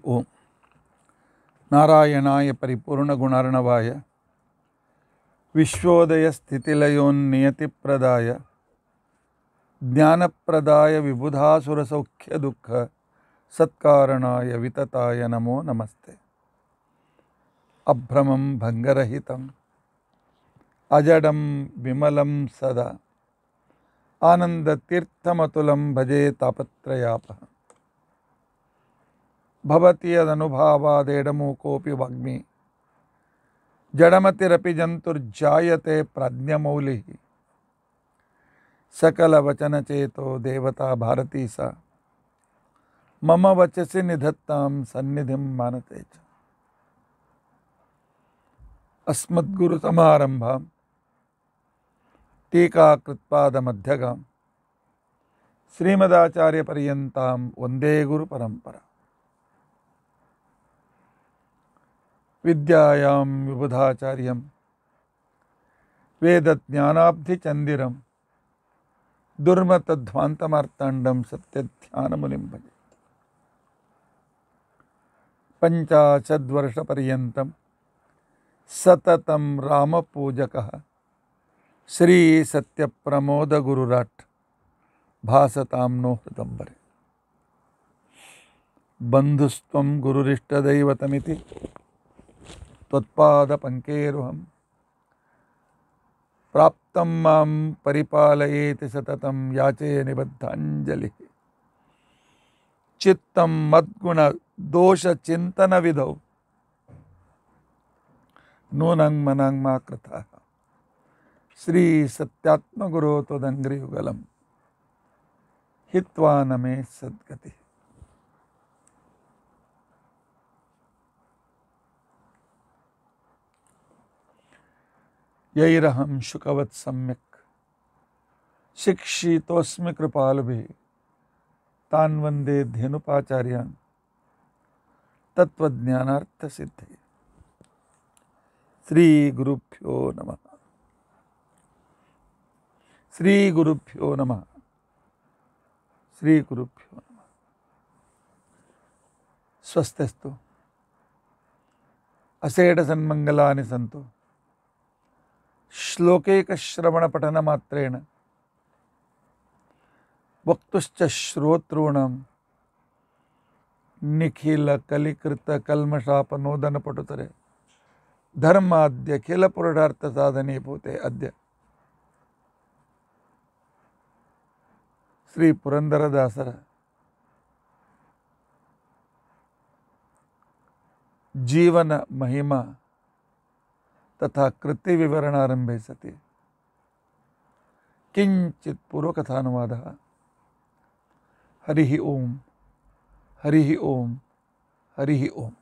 ओम नारायणाय परिपूर्णगुणार्णवाय विश्वोदयस्थितिलयोन्नियतिप्रदाय ज्ञानप्रदाय विबुधासुरसौख्यदुःख सत्कारणाय वितताय नमो नमस्ते। अभ्रमं भंगरहितं अजडं विमलं सदा आनन्दतीर्थमतुलं भजे तापत्रयापहम्। भवति यदनुभावादेडमूकोऽपि वाग्मी जडमतिरपि जन्तुर्जायते प्राज्ञमौलिः। सकलवचनचेतो देवता भारती सा मम वचसि निधत्तां सन्निधिं मानते च। अस्मद्गुरुसमारम्भां टीकाकृत्पादमध्यगां श्रीमदाचार्यपर्यन्तां वन्दे गुरुपरम्परा। विद्यायां विबुधाचार्यं वेदज्ञानाब्धिचन्दिरं दुर्मतध्वान्तमार्ताण्डं सत्यध्यानमुनिं भजे। 50 वर्षपर्यन्तं सततं रामपूजकः श्रीसत्यप्रमोदगुरुराट् भासतां नो हृदम्बरे। बन्धुस्त्वं गुरुरिष्टदैवतमिति त्वत्पादपङ्केरुहं प्राप्तं मां परिपालयेति सततं याचे निबद्धाञ्जलिः। चित्तं मद्गुणदोषचिन्तनविधौ नूनं मनं मा कृतः। श्रीसत्यात्मगुरो त्वदङ्घ्रियुगलं हित्वा न मे सद्गतिः। यैरहं शुकवत् सम्यक् शिक्षितोऽस्मि कृपालुभिः तान् वन्दे धेनुपाचार्यान् तत्त्वज्ञानार्थसिद्धये। श्रीगुरुभ्यो नमः। श्रीगुरुभ्यो नमः। श्रीगुरुभ्यो नमः। स्वस्तिस्तु असेढसन्मङ्गलानि सन्तु। श्लोकैकश्रवणपठनमात्रेण वक्तुश्च श्रोतॄणां निखिलकलिकृतकल्मषापनोदनपटुतरे धर्माद्यखिलपुरुषार्थसाधनीभूते अद्य श्री ಪುರಂದರದಾಸರ जीवन महिमा तथा कृति विवरणारंभे सति किंचित पूर्वकथानुवादः। हरिः ओम हरिः ओम हरिः ओम।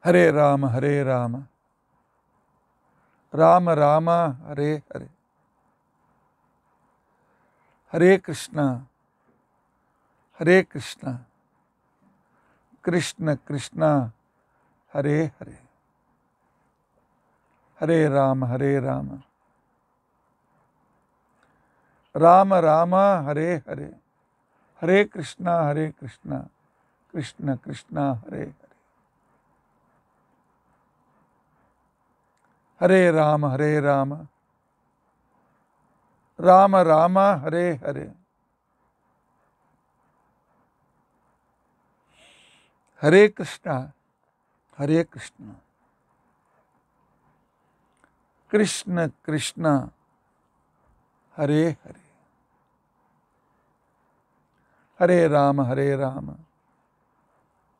हरे राम राम राम हरे हरे। हरे कृष्णा कृष्ण कृष्ण हरे हरे। हरे राम राम राम हरे हरे। हरे कृष्णा कृष्ण कृष्ण हरे हरे। हरे राम राम राम हरे हरे। हरे कृष्णा कृष्ण कृष्ण हरे हरे। हरे राम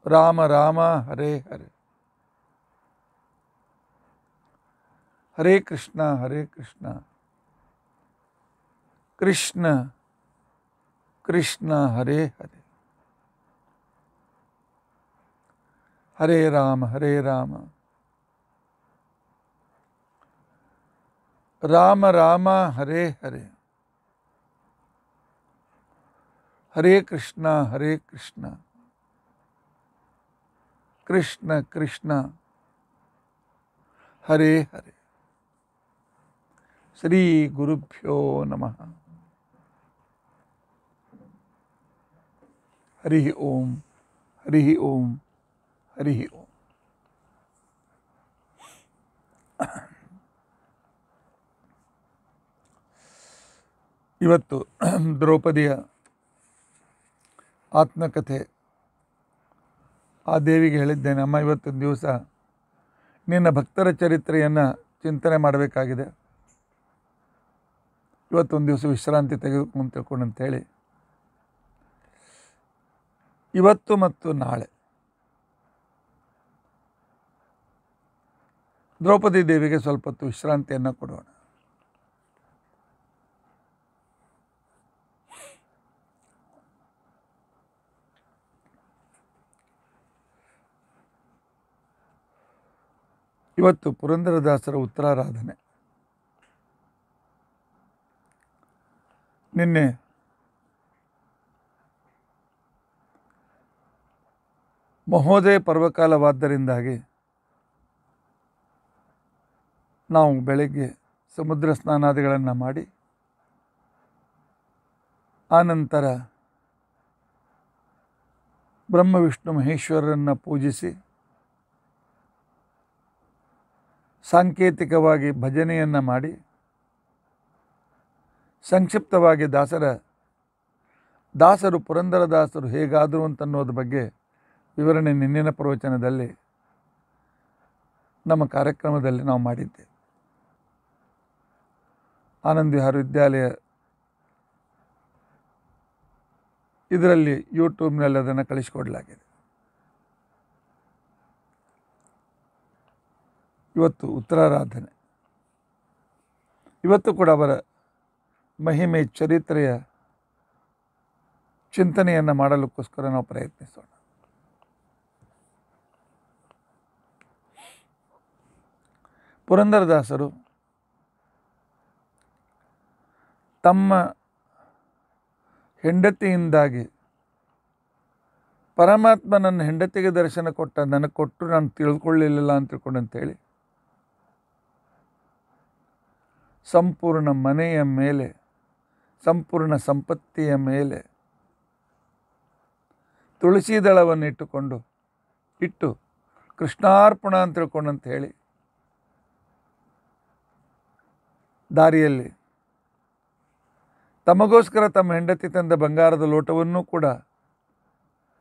राम राम हरे हरे। हरे कृष्णा कृष्ण कृष्ण हरे हरे। हरे राम राम राम हरे हरे। हरे कृष्णा कृष्ण कृष्ण हरे हरे। ಶ್ರೀ ಗುರುಭ್ಯೋ ನಮಃ. ಹರಿ ಓಂ, ಹರಿ ಓಂ, ಹರಿ ಓಂ. ಇವತ್ತು ದ್ರೌಪದಿಯ ಆತ್ಮಕಥೆ. ಆ ದೇವಿಗೆ ಹೇಳಿದ್ದೇನೆ, ಅಮ್ಮ ಇವತ್ತಿನ ದಿವಸ ನಿನ್ನ ಭಕ್ತರ ಚರಿತ್ರೆಯನ್ನು ಚಿಂತನೆ ಮಾಡಬೇಕಾಗಿದೆ, ಇವತ್ತೊಂದು ದಿವಸ ವಿಶ್ರಾಂತಿ ತೆಗೆದುಕೊಂಡು ತಿಳ್ಕೊಂಡು ಅಂತೇಳಿ ಇವತ್ತು ಮತ್ತು ನಾಳೆ ದ್ರೌಪದಿ ದೇವಿಗೆ ಸ್ವಲ್ಪ ಹೊತ್ತು ವಿಶ್ರಾಂತಿಯನ್ನು ಕೊಡೋಣ. ಇವತ್ತು ಪುರಂದರದಾಸರ ಉತ್ತರಾರಾಧನೆ. ನಿನ್ನೆ ಮಹೋದಯ ಪರ್ವಕಾಲವಾದ್ದರಿಂದಾಗಿ ನಾವು ಬೆಳಗ್ಗೆ ಸಮುದ್ರ ಸ್ನಾನಾದಿಗಳನ್ನು ಮಾಡಿ ಆನಂತರ ಬ್ರಹ್ಮ ವಿಷ್ಣು ಮಹೇಶ್ವರರನ್ನು ಪೂಜಿಸಿ ಸಾಂಕೇತಿಕವಾಗಿ ಭಜನೆಯನ್ನು ಮಾಡಿ ಸಂಕ್ಷಿಪ್ತವಾಗಿ ದಾಸರು ಪುರಂದರದಾಸರು ಹೇಗಾದರು ಅಂತನ್ನೋದ್ರ ಬಗ್ಗೆ ವಿವರಣೆ ನಿನ್ನಿನ ಪ್ರವಚನದಲ್ಲಿ ನಮ್ಮ ಕಾರ್ಯಕ್ರಮದಲ್ಲಿ ನಾವು ಮಾಡಿದ್ದೆ. ಆನಂದ್ ವಿಹಾರ ವಿದ್ಯಾಲಯ ಇದರಲ್ಲಿ ಯೂಟ್ಯೂಬ್ನಲ್ಲಿ ಅದನ್ನು ಕಳಿಸಿಕೊಡಲಾಗಿದೆ. ಇವತ್ತು ಉತ್ತರಾರಾಧನೆ. ಇವತ್ತು ಕೂಡ ಅವರ ಮಹಿಮೆ ಚರಿತ್ರೆಯ ಚಿಂತನೆಯನ್ನು ಮಾಡಲಿಕ್ಕೋಸ್ಕರ ನಾವು ಪ್ರಯತ್ನಿಸೋಣ. ಪುರಂದರದಾಸರು ತಮ್ಮ ಹೆಂಡತಿಯಿಂದಾಗಿ ಪರಮಾತ್ಮ ನನ್ನ ಹೆಂಡತಿಗೆ ದರ್ಶನ ಕೊಟ್ಟ, ನನಗೆ ಕೊಟ್ಟು ನಾನು ತಿಳಿದುಕೊಳ್ಳಲಿಲ್ಲ ಅಂತ ತಿಳ್ಕೊಂಡಂತೇಳಿ ಸಂಪೂರ್ಣ ಮನೆಯ ಮೇಲೆ, ಸಂಪೂರ್ಣ ಸಂಪತ್ತಿಯ ಮೇಲೆ ತುಳಸಿ ದಳವನ್ನು ಇಟ್ಟು ಕೃಷ್ಣಾರ್ಪಣ ಅಂತ ತಿಳ್ಕೊಂಡಂತ ಹೇಳಿ ದಾರಿಯಲ್ಲಿ ತಮಗೋಸ್ಕರ ತಮ್ಮ ಹೆಂಡತಿ ತಂದ ಬಂಗಾರದ ಲೋಟವನ್ನೂ ಕೂಡ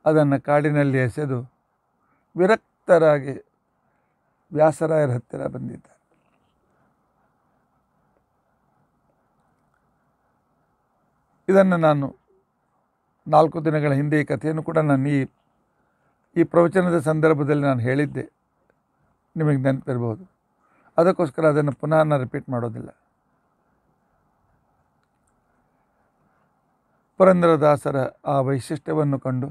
ಅದನ್ನು ಕಾಡಿನಲ್ಲಿ ಎಸೆದು ವಿರಕ್ತರಾಗಿ ವ್ಯಾಸರಾಯರ ಹತ್ತಿರ ಬಂದಿದ್ದಾರೆ. ಇದನ್ನು ನಾನು 4 ದಿನಗಳ ಹಿಂದೆ ಈ ಕಥೆಯನ್ನು ಕೂಡ ನಾನು ಈ ಪ್ರವಚನದ ಸಂದರ್ಭದಲ್ಲಿ ನಾನು ಹೇಳಿದ್ದೆ, ನಿಮಗೆ ನೆನಪಿರ್ಬೋದು. ಅದಕ್ಕೋಸ್ಕರ ಅದನ್ನು ಪುನಃ ನಾನು ರಿಪೀಟ್ ಮಾಡೋದಿಲ್ಲ. ಪುರಂದರದಾಸರ ಆ ವೈಶಿಷ್ಟ್ಯವನ್ನು ಕಂಡು,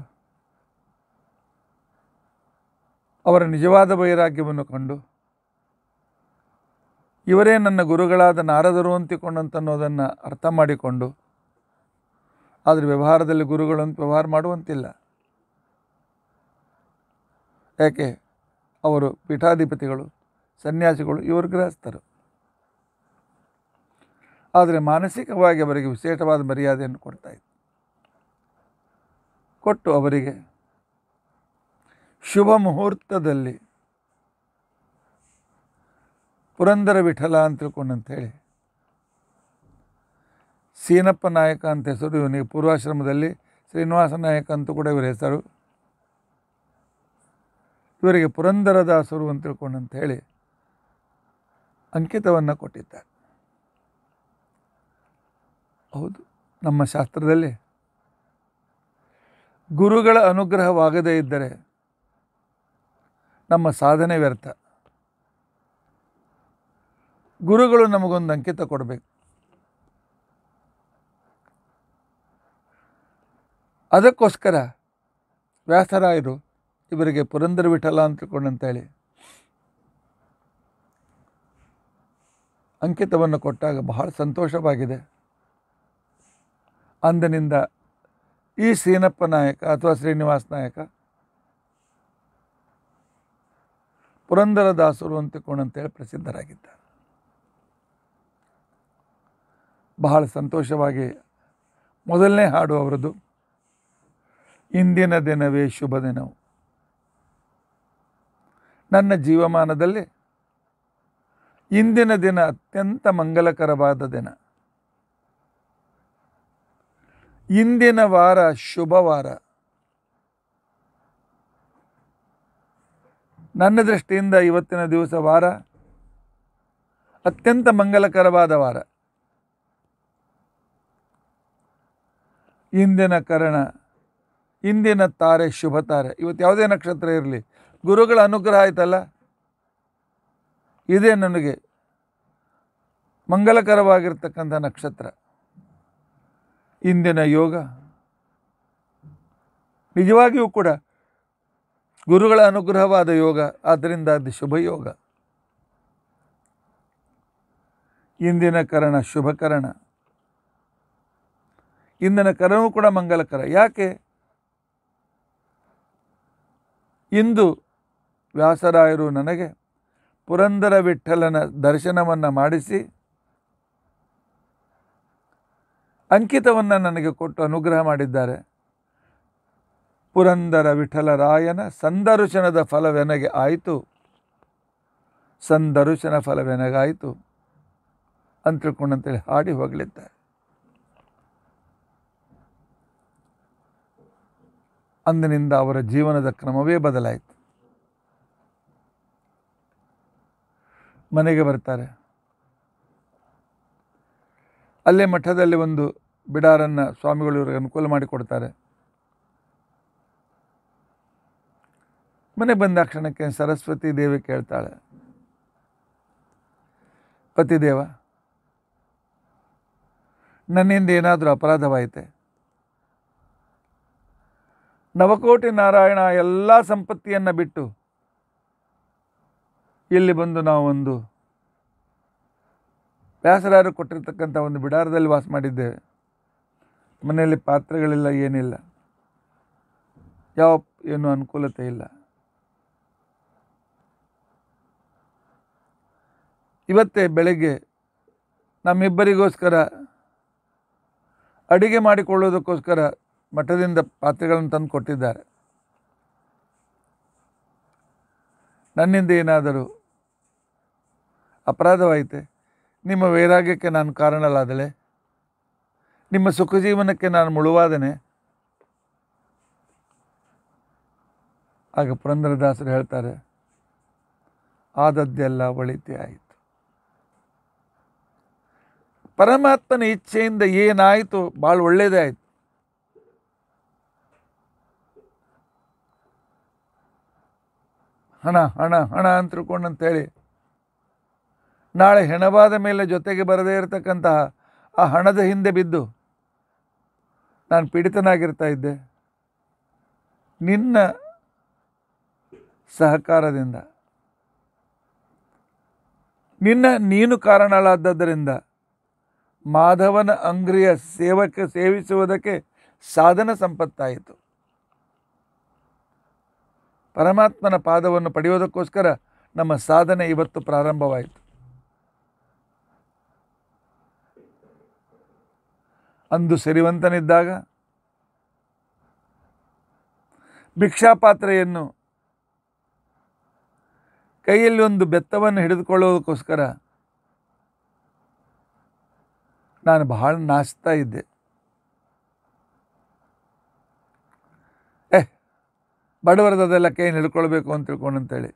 ಅವರ ನಿಜವಾದ ವೈರಾಗ್ಯವನ್ನು ಕಂಡು, ಇವರೇ ನನ್ನ ಗುರುಗಳಾದ ನಾರದರು ಅಂತಿಕೊಂಡಂತನ್ನೋದನ್ನು ಅರ್ಥ ಮಾಡಿಕೊಂಡು, ಆದರೆ ವ್ಯವಹಾರದಲ್ಲಿ ಗುರುಗಳಂತ ವ್ಯವಹಾರ ಮಾಡುವಂತಿಲ್ಲ. ಯಾಕೆ? ಅವರು ಪೀಠಾಧಿಪತಿಗಳು, ಸನ್ಯಾಸಿಗಳು, ಇವರು ಗೃಹಸ್ಥರು. ಆದರೆ ಮಾನಸಿಕವಾಗಿ ಅವರಿಗೆ ವಿಶೇಷವಾದ ಮರ್ಯಾದೆಯನ್ನು ಕೊಟ್ಟು ಅವರಿಗೆ ಶುಭ ಮುಹೂರ್ತದಲ್ಲಿ ಪುರಂದರ ವಿಠಲ ಅಂತ ತಿಳ್ಕೊಂಡಂಥೇಳಿ ಸೀನಪ್ಪ ನಾಯಕ ಅಂತ ಹೆಸರು. ಇವನಿಗೆ ಪೂರ್ವಾಶ್ರಮದಲ್ಲಿ ಶ್ರೀನಿವಾಸ ನಾಯಕ ಅಂತೂ ಕೂಡ ಇವರ ಹೆಸರು. ಇವರಿಗೆ ಪುರಂದರದಾಸರು ಅಂತ ತಿಳ್ಕೊಂಡಂಥೇಳಿ ಅಂಕಿತವನ್ನು ಕೊಟ್ಟಿದ್ದಾರೆ. ಹೌದು, ನಮ್ಮ ಶಾಸ್ತ್ರದಲ್ಲಿ ಗುರುಗಳ ಅನುಗ್ರಹವಾಗದೇ ಇದ್ದರೆ ನಮ್ಮ ಸಾಧನೆ ವ್ಯರ್ಥ. ಗುರುಗಳು ನಮಗೊಂದು ಅಂಕಿತ ಕೊಡಬೇಕು. ಅದಕ್ಕೋಸ್ಕರ ವ್ಯಾಸರಾಯರು ಇವರಿಗೆ ಪುರಂದರ ವಿಠಲ ಅಂತ ತಿಳ್ಕೊಂಡಂತೇಳಿ ಅಂಕಿತವನ್ನು ಕೊಟ್ಟಾಗ ಬಹಳ ಸಂತೋಷವಾಗಿದೆ. ಅಂದಿನಿಂದ ಈ ಸೀನಪ್ಪ ನಾಯಕ ಅಥವಾ ಶ್ರೀನಿವಾಸ ನಾಯಕ ಪುರಂದರದಾಸರು ಅಂತ ತಿಳ್ಕೊಂಡಂತೇಳಿ ಪ್ರಸಿದ್ಧರಾಗಿದ್ದಾರೆ. ಬಹಳ ಸಂತೋಷವಾಗಿ ಮೊದಲನೇ ಹಾಡು ಅವರದು. ಇಂದಿನ ದಿನವೇ ಶುಭ ದಿನವು. ನನ್ನ ಜೀವಮಾನದಲ್ಲಿ ಇಂದಿನ ದಿನ ಅತ್ಯಂತ ಮಂಗಲಕರವಾದ ದಿನ. ಇಂದಿನ ವಾರ ಶುಭವಾರ. ನನ್ನ ದೃಷ್ಟಿಯಿಂದ ಇವತ್ತಿನ ದಿವಸ ವಾರ ಅತ್ಯಂತ ಮಂಗಲಕರವಾದ ವಾರ. ಇಂದಿನ ಕರಣ, ಇಂದಿನ ತಾರೆ ಶುಭ ತಾರೆ. ಇವತ್ತು ಯಾವುದೇ ನಕ್ಷತ್ರ ಇರಲಿ, ಗುರುಗಳ ಅನುಗ್ರಹ ಆಯ್ತಲ್ಲ, ಇದೇ ನನಗೆ ಮಂಗಲಕರವಾಗಿರ್ತಕ್ಕಂಥ ನಕ್ಷತ್ರ. ಇಂದಿನ ಯೋಗ ನಿಜವಾಗಿಯೂ ಕೂಡ ಗುರುಗಳ ಅನುಗ್ರಹವಾದ ಯೋಗ, ಆದ್ದರಿಂದ ಅದು ಶುಭ ಯೋಗ. ಇಂದಿನ ಕರಣ ಶುಭಕರಣ. ಇಂದಿನ ಕರಣವೂ ಕೂಡ ಮಂಗಲಕರ. ಯಾಕೆ? ಇಂದು ವ್ಯಾಸರಾಯರು ನನಗೆ ಪುರಂದರ ವಿಠ್ಠಲನ ದರ್ಶನವನ್ನು ಮಾಡಿಸಿ ಅಂಕಿತವನ್ನು ನನಗೆ ಕೊಟ್ಟು ಅನುಗ್ರಹ ಮಾಡಿದ್ದಾರೆ. ಪುರಂದರ ವಿಠಲರಾಯನ ಸಂದರ್ಶನದ ಫಲವೆನಗೆ ಆಯಿತು, ಸಂದರ್ಶನ ಫಲವೆನಗಾಯಿತು ಅಂತ ತಿಳ್ಕೊಂಡಂತೇಳಿ ಹಾಡಿ ಹೋಗಲಿದ್ದಾರೆ. ಅಂದಿನಿಂದ ಅವರ ಜೀವನದ ಕ್ರಮವೇ ಬದಲಾಯಿತು. ಮನೆಗೆ ಬರ್ತಾರೆ. ಅಲ್ಲೇ ಮಠದಲ್ಲಿ ಒಂದು ಬಿಡಾರನ್ನು ಸ್ವಾಮಿಗಳು ಇವರಿಗೆ ಅನುಕೂಲ ಮಾಡಿಕೊಡ್ತಾರೆ. ಮನೆ ಬಂದಾಕ್ಷಣಕ್ಕೆ ಸರಸ್ವತಿ ದೇವಿ ಕೇಳ್ತಾಳೆ, ಪತಿದೇವ, ನನ್ನಿಂದ ಏನಾದರೂ ಅಪರಾಧವಾಯಿತೆ? ನವಕೋಟಿ ನಾರಾಯಣ ಎಲ್ಲ ಸಂಪತ್ತಿಯನ್ನು ಬಿಟ್ಟು ಇಲ್ಲಿ ಬಂದು ನಾವು ಒಂದು ವ್ಯಾಸರಾಯರು ಕೊಟ್ಟಿರ್ತಕ್ಕಂಥ ಒಂದು ಬಿಡಾರದಲ್ಲಿ ವಾಸ ಮಾಡಿದ್ದೇವೆ. ಮನೆಯಲ್ಲಿ ಪಾತ್ರೆಗಳಿಲ್ಲ, ಏನಿಲ್ಲ, ಏನು ಅನುಕೂಲತೆ ಇಲ್ಲ. ಇವತ್ತೇ ಬೆಳಗ್ಗೆ ನಮ್ಮಿಬ್ಬರಿಗೋಸ್ಕರ ಅಡಿಗೆ ಮಾಡಿಕೊಳ್ಳೋದಕ್ಕೋಸ್ಕರ ಮಠದಿಂದ ಪಾತ್ರೆಗಳನ್ನು ತಂದು ಕೊಟ್ಟಿದ್ದಾರೆ. ನನ್ನಿಂದ ಏನಾದರೂ ಅಪರಾಧವಾಯಿತೆ? ನಿಮ್ಮ ವೈರಾಗ್ಯಕ್ಕೆ ನಾನು ಕಾರಣಲಾದಳೆ? ನಿಮ್ಮ ಸುಖ ಜೀವನಕ್ಕೆ ನಾನು ಮುಳುವಾದನೆ? ಆಗ ಪುರಂದರದಾಸರು ಹೇಳ್ತಾರೆ, ಆದದ್ದೆಲ್ಲ ಒಳಿತೇ ಆಯಿತು. ಪರಮಾತ್ಮನ ಇಚ್ಛೆಯಿಂದ ಏನಾಯಿತು ಭಾಳ ಒಳ್ಳೆಯದೇ ಆಯಿತು. ಹಣ ಹಣ ಹಣ ಅಂತ ತಿಳ್ಕೊಂಡಂತೇಳಿ ನಾಳೆ ಹೆಣವಾದ ಮೇಲೆ ಜೊತೆಗೆ ಬರದೇ ಇರತಕ್ಕಂತಹ ಆ ಹಣದ ಹಿಂದೆ ಬಿದ್ದು ನಾನು ಪೀಡಿತನಾಗಿರ್ತಾ ಇದ್ದೆ. ನಿನ್ನ ಸಹಕಾರದಿಂದ, ನೀನು ಕಾರಣಲಾದದ್ದರಿಂದ ಮಾಧವನ ಅಂಗ್ರಿಯ ಸೇವಿಸುವುದಕ್ಕೆ ಸಾಧನ ಸಂಪತ್ತಾಯಿತು. ಪರಮಾತ್ಮನ ಪಾದವನ್ನು ಪಡೆಯೋದಕ್ಕೋಸ್ಕರ ನಮ್ಮ ಸಾಧನೆ ಇವತ್ತು ಪ್ರಾರಂಭವಾಯಿತು. ಅಂದು ಸಿರಿವಂತನಿದ್ದಾಗ ಭಿಕ್ಷಾಪಾತ್ರೆಯನ್ನು ಕೈಯಲ್ಲಿ ಒಂದು ಬೆತ್ತವನ್ನು ಹಿಡಿದುಕೊಳ್ಳೋದಕ್ಕೋಸ್ಕರ ನಾನು ಬಹಳ ನಾಚ್ತಾ ಇದ್ದೆ. ಬಡವರದೆಲ್ಲ ಕೈಯನ್ನು ಹಿಡ್ಕೊಳ್ಬೇಕು ಅಂತ ತಿಳ್ಕೊಂಡಂತೇಳಿ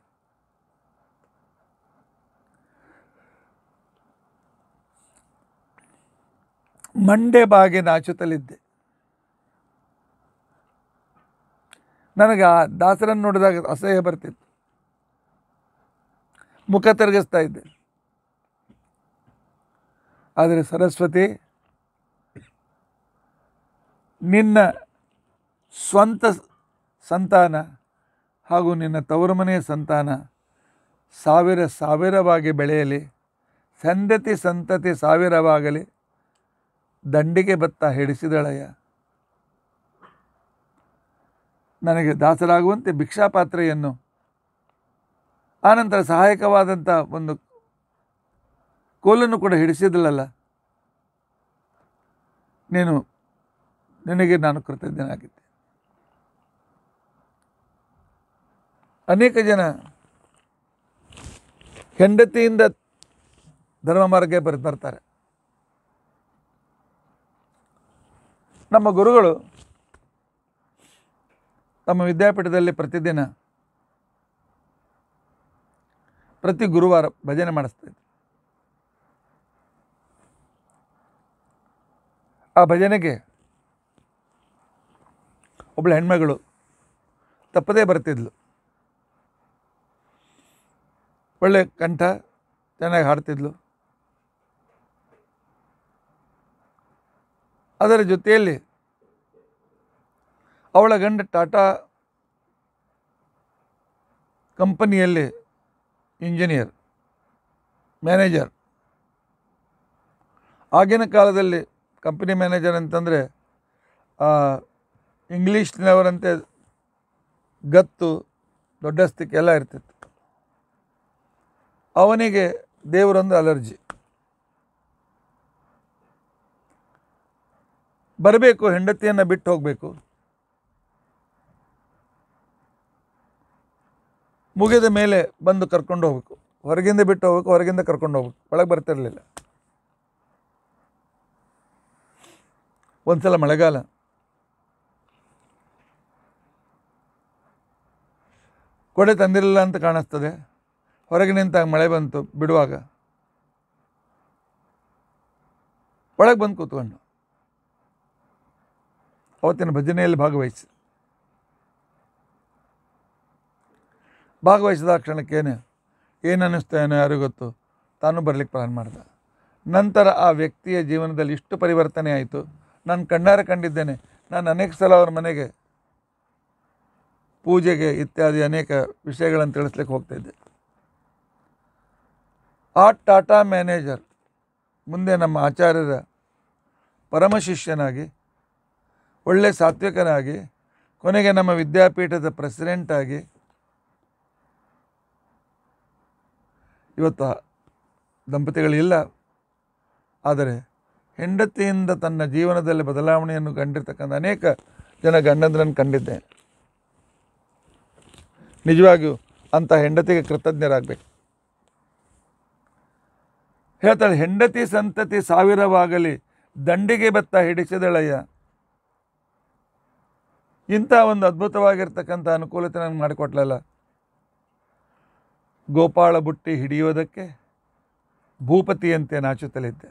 ಮಂಡೆ ಬಾಗಿ ನಾಚುತ್ತಲಿದ್ದೆ. ನನಗೆ ಆ ದಾಸರನ್ನು ನೋಡಿದಾಗ ಅಸಹ್ಯ ಬರ್ತಿತ್ತು. ಮುಖ ತಿರುಗಿಸ್ತಾ ಇದ್ದೆ. ಆದರೆ ಸರಸ್ವತಿ, ನಿನ್ನ ಸ್ವಂತ ಸಂತಾನ ಹಾಗೂ ನಿನ್ನ ತವರು ಮನೆಯ ಸಂತಾನ ಸಾವಿರವಾಗಿ ಬೆಳೆಯಲಿ, ಸಂತತಿ ಸಾವಿರವಾಗಲಿ, ದಂಡಿಗೆ ಭತ್ತ ಹಿಡಿಸಿದಳಯ್ಯ. ನನಗೆ ದಾಸರಾಗುವಂತೆ ಭಿಕ್ಷಾಪಾತ್ರೆಯನ್ನು, ಆನಂತರ ಸಹಾಯಕವಾದಂಥ ಒಂದು ಕೋಲನ್ನು ಕೂಡ ಹಿಡಿಸಿದಳಲ್ಲ, ನಿನಗೆ ನಾನು ಕೃತಜ್ಞನಾಗಿದ್ದೆ. ಅನೇಕ ಜನ ಹೆಂಡತಿಯಿಂದ ಧರ್ಮ ಮಾರ್ಗ ಬರ್ತಾರೆ. ನಮ್ಮ ಗುರುಗಳು ತಮ್ಮ ವಿದ್ಯಾಪೀಠದಲ್ಲಿ ಪ್ರತಿ ಗುರುವಾರ ಭಜನೆ ಮಾಡಿಸ್ತಾಯಿದ್ರು. ಆ ಭಜನೆಗೆ ಒಬ್ಬಳು ಹೆಣ್ಮಗಳು ತಪ್ಪದೇ ಬರ್ತಿದ್ಲು. ಒಳ್ಳೆ ಕಂಠ, ಚೆನ್ನಾಗಿ ಹಾಡ್ತಿದ್ಲು. ಅದರ ಜೊತೆಯಲ್ಲಿ ಅವಳ ಗಂಡ ಟಾಟಾ ಕಂಪನಿಯಲ್ಲಿ ಇಂಜಿನಿಯರ್, ಮ್ಯಾನೇಜರ್. ಆಗಿನ ಕಾಲದಲ್ಲಿ ಕಂಪನಿ ಮ್ಯಾನೇಜರ್ ಅಂತಂದರೆ ಇಂಗ್ಲೀಷ್ನವರಂತೆ ಗತ್ತು, ದೊಡ್ಡಸ್ತಿಕೆ ಎಲ್ಲ ಇರ್ತಿತ್ತು. ಅವನಿಗೆ ದೇವರೊಂದು ಅಲರ್ಜಿ. ಬರಬೇಕು, ಹೆಂಡತಿಯನ್ನು ಬಿಟ್ಟು ಹೋಗಬೇಕು, ಮುಗಿದ ಮೇಲೆ ಬಂದು ಕರ್ಕೊಂಡು ಹೋಗ್ಬೇಕು. ಹೊರಗಿಂದ ಬಿಟ್ಟು ಹೋಗ್ಬೇಕು, ಹೊರಗಿಂದ ಕರ್ಕೊಂಡು ಹೋಗ್ಬೇಕು, ಒಳಗೆ ಬರ್ತಿರಲಿಲ್ಲ. ಒಂದು ಸಲ ಮಳೆಗಾಲ, ಕೊಡೆ ತಂದಿರಲಿಲ್ಲ ಅಂತ ಕಾಣಿಸ್ತದೆ. ಹೊರಗೆ ನಿಂತಾಗ ಮಳೆ ಬಂತು. ಬಿಡುವಾಗ ಒಳಗೆ ಬಂದು ಕೂತ್ಕೊಂಡು ಅವತ್ತಿನ ಭಜನೆಯಲ್ಲಿ ಭಾಗವಹಿಸಿದ ಕ್ಷಣಕ್ಕೇನೆ ಏನು ಅನ್ನಿಸ್ತೇನೋ ಯಾರಿಗೂ ಗೊತ್ತು, ತಾನು ಬರಲಿಕ್ಕೆ ಪ್ಲಾನ್ ಮಾಡ್ದ. ನಂತರ ಆ ವ್ಯಕ್ತಿಯ ಜೀವನದಲ್ಲಿ ಇಷ್ಟು ಪರಿವರ್ತನೆ ಆಯಿತು. ನಾನು ಕಣ್ಣಾರೆ ಕಂಡಿದ್ದೇನೆ. ನಾನು ಅನೇಕ ಸಲ ಅವ್ರ ಮನೆಗೆ ಪೂಜೆಗೆ ಇತ್ಯಾದಿ ಅನೇಕ ವಿಷಯಗಳನ್ನು ತಿಳಿಸ್ಲಿಕ್ಕೆ ಹೋಗ್ತಾಯಿದ್ದೆ. ಆ ಟಾಟಾ ಮ್ಯಾನೇಜರ್ ಮುಂದೆ ನಮ್ಮ ಆಚಾರ್ಯರ ಪರಮ ಶಿಷ್ಯನಾಗಿ, ಒಳ್ಳೆ ಸಾತ್ವಿಕನಾಗಿ, ಕೊನೆಗೆ ನಮ್ಮ ವಿದ್ಯಾಪೀಠದ ಪ್ರೆಸಿಡೆಂಟಾಗಿ ಇವತ್ತು ದಂಪತಿಗಳಿಲ್ಲ. ಆದರೆ ಹೆಂಡತಿಯಿಂದ ತನ್ನ ಜೀವನದಲ್ಲಿ ಬದಲಾವಣೆಯನ್ನು ಕಂಡಿರ್ತಕ್ಕಂಥ ಅನೇಕ ಜನ ಗಂಡಂದ್ರನ್ನು ಕಂಡಿದ್ದೆ. ನಿಜವಾಗಿಯೂ ಅಂಥ ಹೆಂಡತಿಗೆ ಕೃತಜ್ಞರಾಗಬೇಕು. ಹೇಳ್ತಾಳೆ, ಹೆಂಡತಿ ಸಂತತಿ ಸಾವಿರವಾಗಲಿ ದಂಡಿಗೆ ಬೆತ್ತ ಹಿಡಿಸಿದಳಯ್ಯ. ಇಂಥ ಒಂದು ಅದ್ಭುತವಾಗಿರ್ತಕ್ಕಂಥ ಅನುಕೂಲತೆ ನನಗೆ ಮಾಡಿಕೊಟ್ಲಲ್ಲ. ಗೋಪಾಳ ಬುಟ್ಟಿ ಹಿಡಿಯೋದಕ್ಕೆ ಭೂಪತಿಯಂತೆ ನಾಚುತ್ತಲಿದ್ದೆ.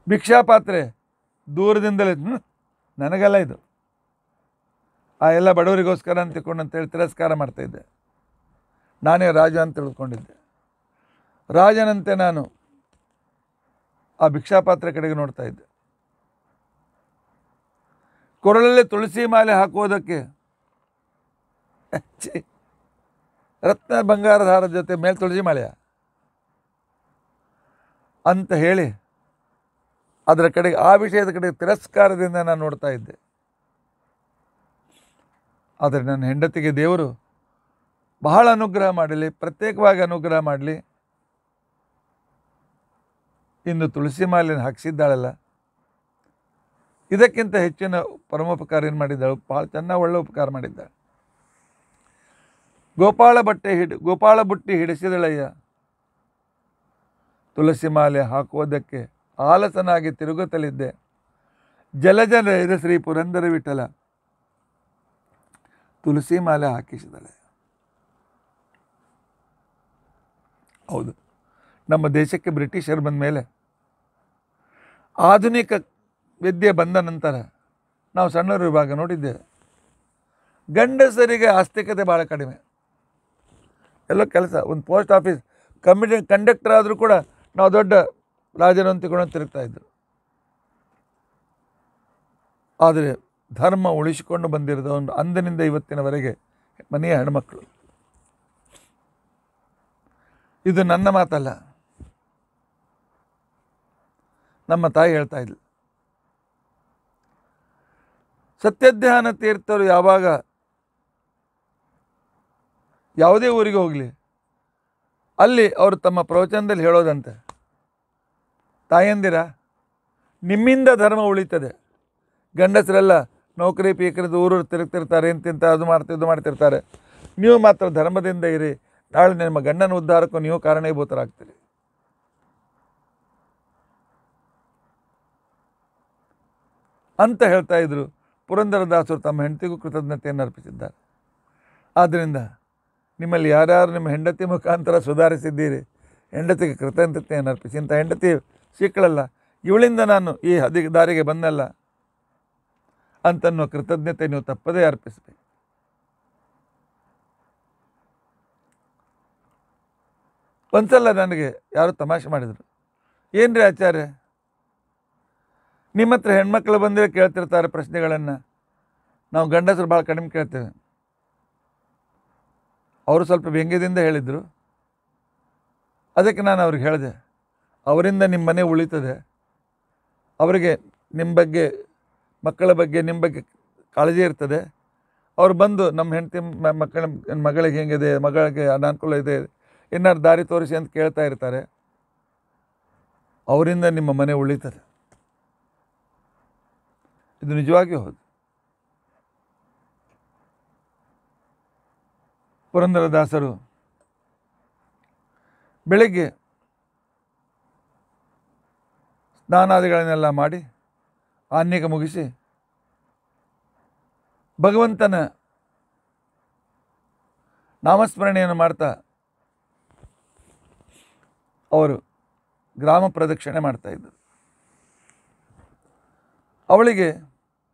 ಭಿಕ್ಷಾಪಾತ್ರೆ ದೂರದಿಂದಲೇ ನನಗೆಲ್ಲ ಇದು ಆ ಎಲ್ಲ ಬಡವರಿಗೋಸ್ಕರ ಅಂತ ತಿಳ್ಕೊಂಡಂತೇಳಿ ತಿರಸ್ಕಾರ ಮಾಡ್ತಾಯಿದ್ದೆ. ನಾನೇ ರಾಜ ಅಂತ ತಿಳ್ಕೊಂಡಿದ್ದೆ. ರಾಜನಂತೆ ನಾನು ಆ ಭಿಕ್ಷಾಪಾತ್ರೆ ಕಡೆಗೆ ನೋಡ್ತಾ ಇದ್ದೆ. ಕೊರಳಲ್ಲಿ ತುಳಸಿ ಮಾಲೆ ಹಾಕುವುದಕ್ಕೆ ರತ್ನ ಬಂಗಾರದ ಹಾರದ ಜೊತೆ ಮೇಲೆ ತುಳಸಿ ಮಾಲೆಯ ಅಂತ ಹೇಳಿ ಅದರ ಕಡೆಗೆ, ಆ ವಿಷಯದ ಕಡೆಗೆ ತಿರಸ್ಕಾರದಿಂದ ನಾನು ನೋಡ್ತಾ ಇದ್ದೆ. ಆದರೆ ನನ್ನ ಹೆಂಡತಿಗೆ ದೇವರು ಬಹಳ ಅನುಗ್ರಹ ಮಾಡಲಿ, ಪ್ರತ್ಯೇಕವಾಗಿ ಅನುಗ್ರಹ ಮಾಡಲಿ. ಇಂದು ತುಳಸಿ ಮಾಲೆಯನ್ನು ಹಾಕಿಸಿದ್ದಾಳಲ್ಲ, ಇದಕ್ಕಿಂತ ಹೆಚ್ಚಿನ ಪರಮೋಪಕಾರ ಏನು ಮಾಡಿದ್ದಾಳು? ಭಾಳ ಚೆನ್ನಾಗಿ ಒಳ್ಳೆ ಉಪಕಾರ ಮಾಡಿದ್ದಾಳೆ. ಗೋಪಾಳ ಬುಟ್ಟಿ ಹಿಡಿಸಿದಳಯ್ಯ. ತುಳಸಿ ಮಾಲೆ ಹಾಕುವುದಕ್ಕೆ ಆಲಸನಾಗಿ ತಿರುಗುತ್ತಲಿದ್ದೆ. ಜಲಜನ ಶ್ರೀ ಪುರಂದರ ವಿಠಲ ತುಳಸಿ ಮಾಲೆ ಹಾಕಿಸಿದಳೆ. ಹೌದು, ನಮ್ಮ ದೇಶಕ್ಕೆ ಬ್ರಿಟಿಷರು ಬಂದ ಮೇಲೆ ಆಧುನಿಕ ವಿದ್ಯೆ ಬಂದ ನಂತರ ನಾವು ಸಣ್ಣವರು ಇವಾಗ ನೋಡಿದ್ದೇವೆ, ಗಂಡಸರಿಗೆ ಆಸ್ತಿಕತೆ ಭಾಳ ಕಡಿಮೆ. ಎಲ್ಲೋ ಕೆಲಸ, ಒಂದು ಪೋಸ್ಟ್ ಆಫೀಸ್ ಕಂಡಕ್ಟರ್ ಆದರೂ ಕೂಡ ನಾವು ದೊಡ್ಡ ರಾಜರು ಅಂತಿಕೊಂಡು ತಿರುಗ್ತಾ ಇದ್ದರು. ಆದರೆ ಧರ್ಮ ಉಳಿಸಿಕೊಂಡು ಬಂದಿರೋದು ಒಂದು ಅಂದಿನಿಂದ ಇವತ್ತಿನವರೆಗೆ ಮನೆಯ ಹೆಣ್ಮಕ್ಳು. ಇದು ನನ್ನ ಮಾತಲ್ಲ, ನಮ್ಮ ತಾಯಿ ಹೇಳ್ತಾ ಇದ್ಲು. ಸತ್ಯಧ್ಯಾನ ತೀರ್ಥರು ಯಾವಾಗ ಯಾವುದೇ ಊರಿಗೆ ಹೋಗಲಿ, ಅಲ್ಲಿ ಅವರು ತಮ್ಮ ಪ್ರವಚನದಲ್ಲಿ ಹೇಳೋದಂತೆ, ತಾಯಂದಿರ, ನಿಮ್ಮಿಂದ ಧರ್ಮ ಉಳಿತದೆ. ಗಂಡಸರೆಲ್ಲ ನೌಕರಿ ಪೀಕರಿದ್ದು ಊರು ತಿರುಗ್ತಿರ್ತಾರೆ, ಇಂತಿಂತ ಅದು ಮಾಡ್ತಿರ್ತಾರೆ. ನೀವು ಮಾತ್ರ ಧರ್ಮದಿಂದ ಇರಿ, ನಾಳೆ ನಿಮ್ಮ ಗಂಡನ ಉದ್ಧಾರಕ್ಕೂ ನೀವು ಕಾರಣೀಭೂತರಾಗ್ತೀರಿ. ಅಂತ ಹೇಳ್ತಾ ಇದ್ರು. ಪುರಂದರದಾಸರು ತಮ್ಮ ಹೆಂಡತಿಗೂ ಕೃತಜ್ಞತೆಯನ್ನು ಅರ್ಪಿಸಿದ್ದಾರೆ. ಆದ್ದರಿಂದ ನಿಮ್ಮಲ್ಲಿ ಯಾರ್ಯಾರು ನಿಮ್ಮ ಹೆಂಡತಿ ಮುಖಾಂತರ ಸುಧಾರಿಸಿದ್ದೀರಿ, ಹೆಂಡತಿಗೆ ಕೃತಜ್ಞತೆಯನ್ನು ಅರ್ಪಿಸಿ. ಇಂಥ ಹೆಂಡತಿ ಸಿಕ್ಕಳಲ್ಲ, ಇವಳಿಂದ ನಾನು ಈ ದಾರಿಗೆ ಬಂದಲ್ಲ ಅಂತನ್ನೋ ಕೃತಜ್ಞತೆ ನೀವು ತಪ್ಪದೇ ಅರ್ಪಿಸಬೇಕು. ಒಂದ್ಸಲ ನನಗೆ ಯಾರು ತಮಾಷೆ ಮಾಡಿದರು, ಏನ್ರಿ ಆಚಾರ್ಯ, ನಿಮ್ಮ ಹತ್ರ ಹೆಣ್ಮಕ್ಳು ಬಂದರೆ ಕೇಳ್ತಿರ್ತಾರೆ ಪ್ರಶ್ನೆಗಳನ್ನು, ನಾವು ಗಂಡಸರು ಭಾಳ ಕಡಿಮೆ ಕೇಳ್ತೇವೆ. ಅವರು ಸ್ವಲ್ಪ ವ್ಯಂಗ್ಯದಿಂದ ಹೇಳಿದರು. ಅದಕ್ಕೆ ನಾನು ಅವ್ರಿಗೆ ಹೇಳಿದೆ, ಅವರಿಂದ ನಿಮ್ಮ ಮನೆ ಉಳಿತದೆ, ಅವರಿಗೆ ನಿಮ್ಮ ಬಗ್ಗೆ, ಮಕ್ಕಳ ಬಗ್ಗೆ ನಿಮ್ಮ ಬಗ್ಗೆ ಕಾಳಜಿ ಇರ್ತದೆ. ಅವ್ರು ಬಂದು ನಮ್ಮ ಹೆಂಡತಿ ಮಗಳಿಗೆ ಹೆಂಗಿದೆ, ಮಗಳಿಗೆ ಅನಾನುಕೂಲ ಇದೆ, ಏನಾರು ದಾರಿ ತೋರಿಸಿ ಅಂತ ಕೇಳ್ತಾ ಇರ್ತಾರೆ. ಅವರಿಂದ ನಿಮ್ಮ ಮನೆ ಉಳಿತದೆ. ಇದು ನಿಜವಾಗಿಯೂ ಹೌದು. ಪುರಂದರದಾಸರು ಬೆಳಗ್ಗೆ ಸ್ನಾನಾದಿಗಳನ್ನೆಲ್ಲ ಮಾಡಿ ಆನ್ಯಕ ಮುಗಿಸಿ ಭಗವಂತನ ನಾಮಸ್ಮರಣೆಯನ್ನು ಮಾಡ್ತಾ ಅವರು ಗ್ರಾಮ ಪ್ರದಕ್ಷಿಣೆ ಮಾಡ್ತಾಯಿದ್ದರು.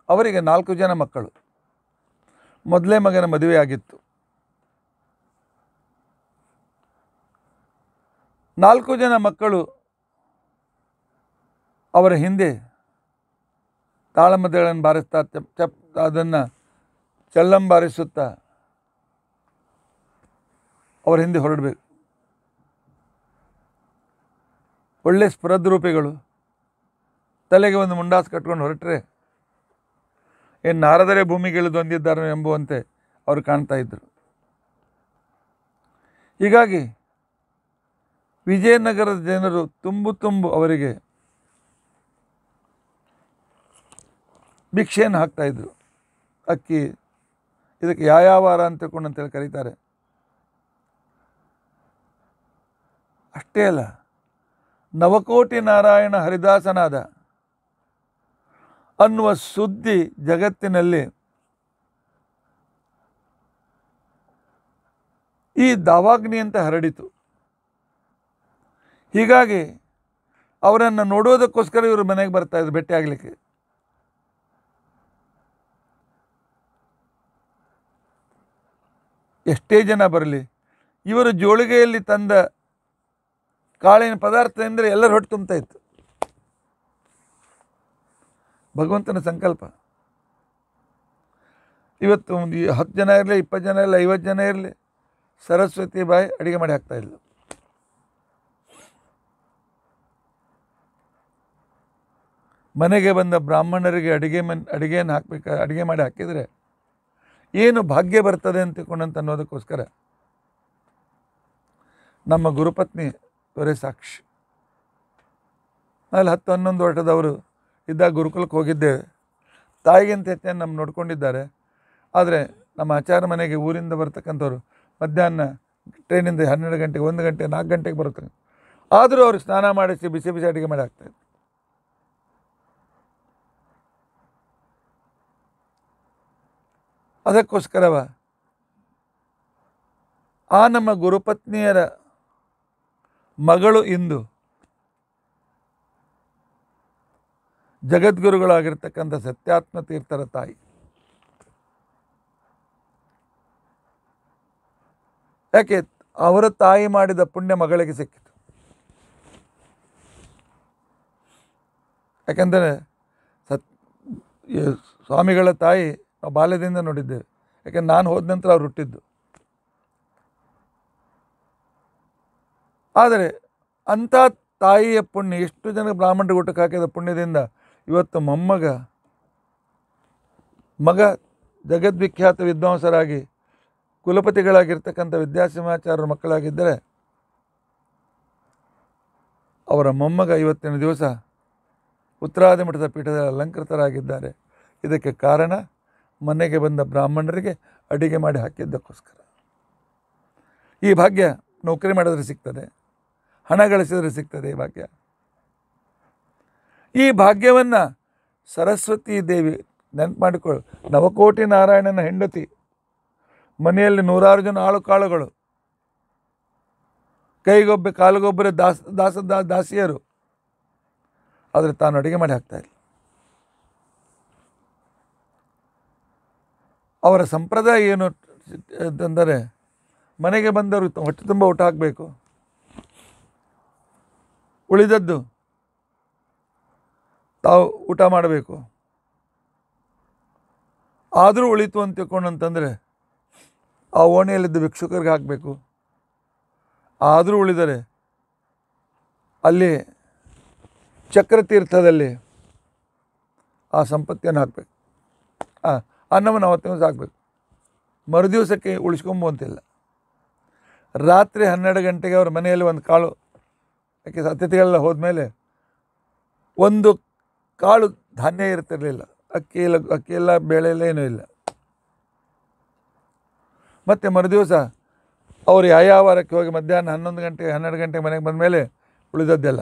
ಅವರಿಗೆ 4 ಜನ ಮಕ್ಕಳು. ಮೊದಲೇ ಮಗನ ಮದುವೆ ಆಗಿತ್ತು. 4 ಜನ ಮಕ್ಕಳು ಅವರ ಹಿಂದೆ ತಾಳಮದ್ದಳೆಗಳನ್ನು ಬಾರಿಸ್ತಾ ಅದನ್ನು ಚಲ್ಲಂ ಬಾರಿಸುತ್ತಾ ಅವರ ಹಿಂದೆ ಹೊರಡಬೇಕು. ಒಳ್ಳೆ ಸ್ಫುರದ್ರೂಪಿಗಳು, ತಲೆಗೆ ಒಂದು ಮುಂಡಾಸು ಕಟ್ಕೊಂಡು ಹೊರಟ್ರೆ ಏನು ನಾರದರೇ ಭೂಮಿಗಿಳಿದು ಹೊಂದಿದ್ದಾರೆ ಎಂಬುವಂತೆ ಅವರು ಕಾಣ್ತಾ ಇದ್ದರು. ಹೀಗಾಗಿ ವಿಜಯನಗರದ ಜನರು ತುಂಬು ಅವರಿಗೆ ಭಿಕ್ಷೆಯನ್ನು ಹಾಕ್ತಾಯಿದ್ರು. ಅಕ್ಕಿ, ಇದಕ್ಕೆ ಯಾಯಾವಾರ ಅಂತ ತಿಳ್ಕೊಂಡಂತೇಳಿ ಕರೀತಾರೆ. ಅಷ್ಟೇ ಅಲ್ಲ, ನವಕೋಟಿ ನಾರಾಯಣ ಹರಿದಾಸನಾದ ಅನ್ನುವ ಸುದ್ದಿ ಜಗತ್ತಿನಲ್ಲಿ ಈ ದಾವಾಗ್ನಿ ಅಂತ ಹರಡಿತು. ಹೀಗಾಗಿ ಅವರನ್ನು ನೋಡೋದಕ್ಕೋಸ್ಕರ ಇವರು ಮನೆಗೆ ಬರ್ತಾಯಿದ್ರು ಭೇಟಿ ಆಗಲಿಕ್ಕೆ. ಎಷ್ಟೇ ಜನ ಬರಲಿ, ಇವರು ಜೋಳಿಗೆಯಲ್ಲಿ ತಂದ ಕಾಳಿನ ಪದಾರ್ಥ ಎಂದರೆ ಎಲ್ಲರ ಹೊಟ್ಟೆ ತುಂಬ್ತಾ ಇತ್ತು. ಭಗವಂತನ ಸಂಕಲ್ಪ. ಇವತ್ತು 10 ಜನ ಇರಲಿ, 20 ಜನ ಇರಲಿ, 50 ಜನ ಇರಲಿ, ಸರಸ್ವತಿ ಬಾಯಿ ಅಡುಗೆ ಮಾಡಿ ಹಾಕ್ತಾಯಿಲ್ಲ. ಮನೆಗೆ ಬಂದ ಬ್ರಾಹ್ಮಣರಿಗೆ ಅಡುಗೆಯನ್ನು ಅಡುಗೆ ಮಾಡಿ ಹಾಕಿದರೆ ಏನು ಭಾಗ್ಯ ಬರ್ತದೆ ಅಂತ ತಿಳ್ಕೊಂಡಂತ ಅನ್ನೋದಕ್ಕೋಸ್ಕರ ನಮ್ಮ ಗುರುಪತ್ನಿ ಅವರೇ ಸಾಕ್ಷಿ. ಅಲ್ಲಿ 10-11 ವರ್ಷದವರು ಇದ್ದಾಗ ಗುರುಕುಲಕ್ಕೆ ಹೋಗಿದ್ದೇವೆ. ತಾಯಿಗಿಂತ ಹೆಚ್ಚನ್ನು ನಮ್ಮ ನೋಡ್ಕೊಂಡಿದ್ದಾರೆ. ಆದರೆ ನಮ್ಮ ಆಚಾರ್ಯ ಮನೆಗೆ ಊರಿಂದ ಬರ್ತಕ್ಕಂಥವ್ರು ಮಧ್ಯಾಹ್ನ ಟ್ರೈನಿಂದ 12 ಗಂಟೆಗೆ, 1 ಗಂಟೆ, 4 ಗಂಟೆಗೆ ಬರುತ್ತೆ. ಆದರೂ ಅವ್ರಿಗೆ ಸ್ನಾನ ಮಾಡಿಸಿ ಬಿಸಿ ಬಿಸಿ ಅಡುಗೆ ಮಾಡಿ ಹಾಕ್ತಾಯಿದ್ರು. ಅದಕ್ಕೋಸ್ಕರವ ಆ ನಮ್ಮ ಗುರುಪತ್ನಿಯರ ಮಗಳು ಇಂದು ಜಗದ್ಗುರುಗಳಾಗಿರ್ತಕ್ಕಂಥ ಸತ್ಯಾತ್ಮ ತೀರ್ಥರ ತಾಯಿ. ಯಾಕೆ? ಅವರ ತಾಯಿ ಮಾಡಿದ ಪುಣ್ಯ ಮಗಳಿಗೆ ಸಿಕ್ಕಿತು. ಯಾಕೆಂದರೆ ಸ್ವಾಮಿಗಳ ತಾಯಿ ನಾವು ಬಾಲ್ಯದಿಂದ ನೋಡಿದ್ದೇವೆ. ಯಾಕೆಂದ್ರೆ ನಾನು ಹೋದ ನಂತರ ಅವ್ರು ಹುಟ್ಟಿದ್ದು. ಆದರೆ ಅಂಥ ತಾಯಿಯ ಪುಣ್ಯ, ಎಷ್ಟು ಜನ ಬ್ರಾಹ್ಮಣರಿಗೆ ಊಟಕ್ಕೆ ಹಾಕಿದ ಪುಣ್ಯದಿಂದ ಇವತ್ತು ಮಗ ಜಗದ್ವಿಖ್ಯಾತ ವಿದ್ವಾಂಸರಾಗಿ ಕುಲಪತಿಗಳಾಗಿರ್ತಕ್ಕಂಥ ವಿದ್ಯಾಸಿಂಹಾಚಾರ್ಯರ ಮಕ್ಕಳಾಗಿದ್ದರೆ ಅವರ ಮೊಮ್ಮಗ ಇವತ್ತಿನ ದಿವಸ ಉತ್ತರಾದಿ ಮಠದ ಪೀಠದಲ್ಲಿ ಅಲಂಕೃತರಾಗಿದ್ದಾರೆ. ಇದಕ್ಕೆ ಕಾರಣ ಮನೆಗೆ ಬಂದ ಬ್ರಾಹ್ಮಣರಿಗೆ ಅಡಿಗೆ ಮಾಡಿ ಹಾಕಿದ್ದಕ್ಕೋಸ್ಕರ. ಈ ಭಾಗ್ಯ ನೌಕರಿ ಮಾಡಿದ್ರೆ ಸಿಗ್ತದೆ, ಹಣ ಗಳಿಸಿದರೆ ಸಿಗ್ತದೆ. ಈ ಭಾಗ್ಯ, ಈ ಭಾಗ್ಯವನ್ನು ಸರಸ್ವತಿ ದೇವಿ ನೆನಪು ಮಾಡಿಕೊಳ್ಳು. ನವಕೋಟಿ ನಾರಾಯಣನ ಹೆಂಡತಿ, ಮನೆಯಲ್ಲಿ 100 ಜನ ಆಳು ಕಾಳುಗಳು, ಕೈಗೊಬ್ಬೆ ಕಾಲುಗೊಬ್ಬರೆ ದಾಸಿಯರು, ಆದರೆ ತಾನು ಅಡುಗೆ ಮಾಡಿ ಹಾಕ್ತಾಯಿಲ್ಲ. ಅವರ ಸಂಪ್ರದಾಯ ಏನು ಅಂತಂದರೆ, ಮನೆಗೆ ಬಂದವರು ಹೊಟ್ಟೆ ತುಂಬ ಊಟ ಹಾಕಬೇಕು, ಉಳಿದದ್ದು ತಾವು ಊಟ ಮಾಡಬೇಕು. ಆದರೂ ಉಳಿತು ಅಂತ ತಿಳ್ಕೊಂಡು ಅಂತಂದರೆ ಆ ಓಣಿಯಲ್ಲಿದ್ದು ಭಿಕ್ಷುಕರಿಗೆ ಹಾಕಬೇಕು. ಆದರೂ ಉಳಿದರೆ ಅಲ್ಲಿ ಚಕ್ರತೀರ್ಥದಲ್ಲಿ ಆ ಸಂಪತ್ತಿಯನ್ನು ಹಾಕಬೇಕು, ಅನ್ನವನ್ನು ಅವತ್ತಿನ ದಿವಸ ಹಾಕಬೇಕು. ಮರುದಿವಸಕ್ಕೆ ಉಳಿಸ್ಕೊಂಬಂತಿಲ್ಲ. ರಾತ್ರಿ 12 ಗಂಟೆಗೆ ಅವ್ರ ಮನೆಯಲ್ಲಿ ಒಂದು ಕಾಳು, ಯಾಕೆ ಅತಿಥಿಗಳೆಲ್ಲ ಹೋದ್ಮೇಲೆ ಒಂದು ಕಾಳು ಧಾನ್ಯ ಇರ್ತಿರಲಿಲ್ಲ. ಅಕ್ಕಿ ಇಲ್ಲ, ಬೇಳೆ ಇಲ್ಲ, ಏನೂ ಇಲ್ಲ. ಮತ್ತು ಮರುದಿವಸ ಅವರು ಯಾವ ವಾರಕ್ಕೆ ಹೋಗಿ ಮಧ್ಯಾಹ್ನ 11 ಗಂಟೆಗೆ 12 ಗಂಟೆಗೆ ಮನೆಗೆ ಬಂದ ಮೇಲೆ ಉಳಿದದ್ದೆಲ್ಲ.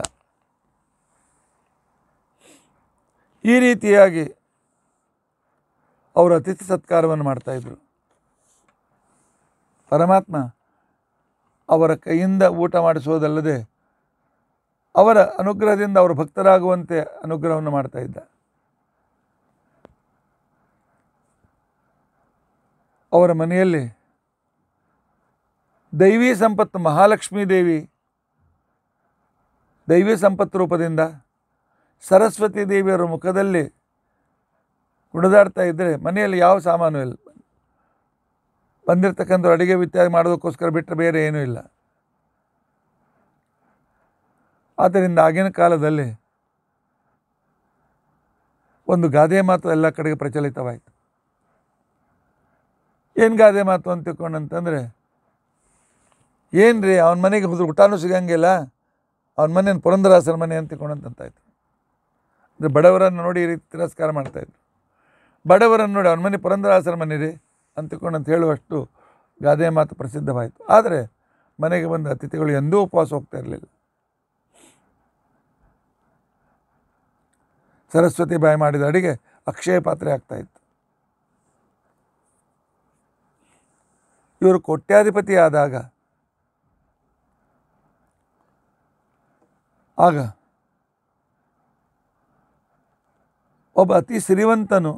ಈ ರೀತಿಯಾಗಿ ಅವರು ಅತಿಥಿ ಸತ್ಕಾರವನ್ನು ಮಾಡ್ತಾಯಿದ್ರು. ಪರಮಾತ್ಮ ಅವರ ಕೈಯಿಂದ ಊಟ ಮಾಡಿಸುವುದಲ್ಲದೆ ಅವರ ಅನುಗ್ರಹದಿಂದ ಅವರು ಭಕ್ತರಾಗುವಂತೆ ಅನುಗ್ರಹವನ್ನು ಮಾಡ್ತಾ ಇದ್ದ. ಅವರ ಮನೆಯಲ್ಲಿ ದೈವೀ ಸಂಪತ್ತು, ಮಹಾಲಕ್ಷ್ಮೀ ದೇವಿ ದೈವೀ ಸಂಪತ್ತು ರೂಪದಿಂದ ಸರಸ್ವತಿ ದೇವಿಯವರ ಮುಖದಲ್ಲಿ ಕುಣಿದಾಡ್ತಾ ಇದ್ದರೆ ಮನೆಯಲ್ಲಿ ಯಾವ ಸಾಮಾನು ಇಲ್ಲ. ಬಂದಿರತಕ್ಕಂಥ ಅಡುಗೆ ಇತ್ಯಾದಿ ಮಾಡೋದಕ್ಕೋಸ್ಕರ ಬಿಟ್ಟರೆ ಬೇರೆ ಏನೂ ಇಲ್ಲ. ಆದ್ದರಿಂದ ಆಗಿನ ಕಾಲದಲ್ಲಿ ಒಂದು ಗಾದೆ ಮಾತು ಎಲ್ಲ ಕಡೆಗೆ ಪ್ರಚಲಿತವಾಯಿತು. ಏನು ಗಾದೆ ಮಾತು ಅಂತ ತಿಳ್ಕೊಂಡಂತಂದರೆ, ಏನು ರೀ ಅವನ ಮನೆಗೆ ಹೋದ್ರೆ ಊಟನೂ ಸಿಗಂಗಿಲ್ಲ, ಅವನ ಮನೇನು ಪುರಂದರಾಸನ ಮನೆ ಅಂತ ತಿಳ್ಕೊಂಡಂತಾಯ್ತು. ಅಂದರೆ ಬಡವರನ್ನು ನೋಡಿ ಈ ರೀತಿ ತಿರಸ್ಕಾರ ಮಾಡ್ತಾಯಿದ್ರು. ಬಡವರನ್ನು ನೋಡಿ ಅವನ ಮನೆ ಪುರಂದರಾಸನ ಮನೆ ರೀ ಅಂತ ತಿಳ್ಕೊಂಡಂತ ಹೇಳುವಷ್ಟು ಗಾದೆ ಮಾತು ಪ್ರಸಿದ್ಧವಾಯಿತು. ಆದರೆ ಮನೆಗೆ ಬಂದ ಅತಿಥಿಗಳು ಎಂದೂ ಉಪವಾಸ ಹೋಗ್ತಾ ಇರಲಿಲ್ಲ. ಸರಸ್ವತಿ ಬಾಯಿ ಮಾಡಿದ ಅಡಿಗೆ ಅಕ್ಷಯ ಪಾತ್ರೆ ಆಗ್ತಾಯಿತ್ತು. ಇವರು ಕೋಟ್ಯಾಧಿಪತಿ ಆದಾಗ ಆಗ ಒಬ್ಬ ಅತಿ ಸಿರಿವಂತನು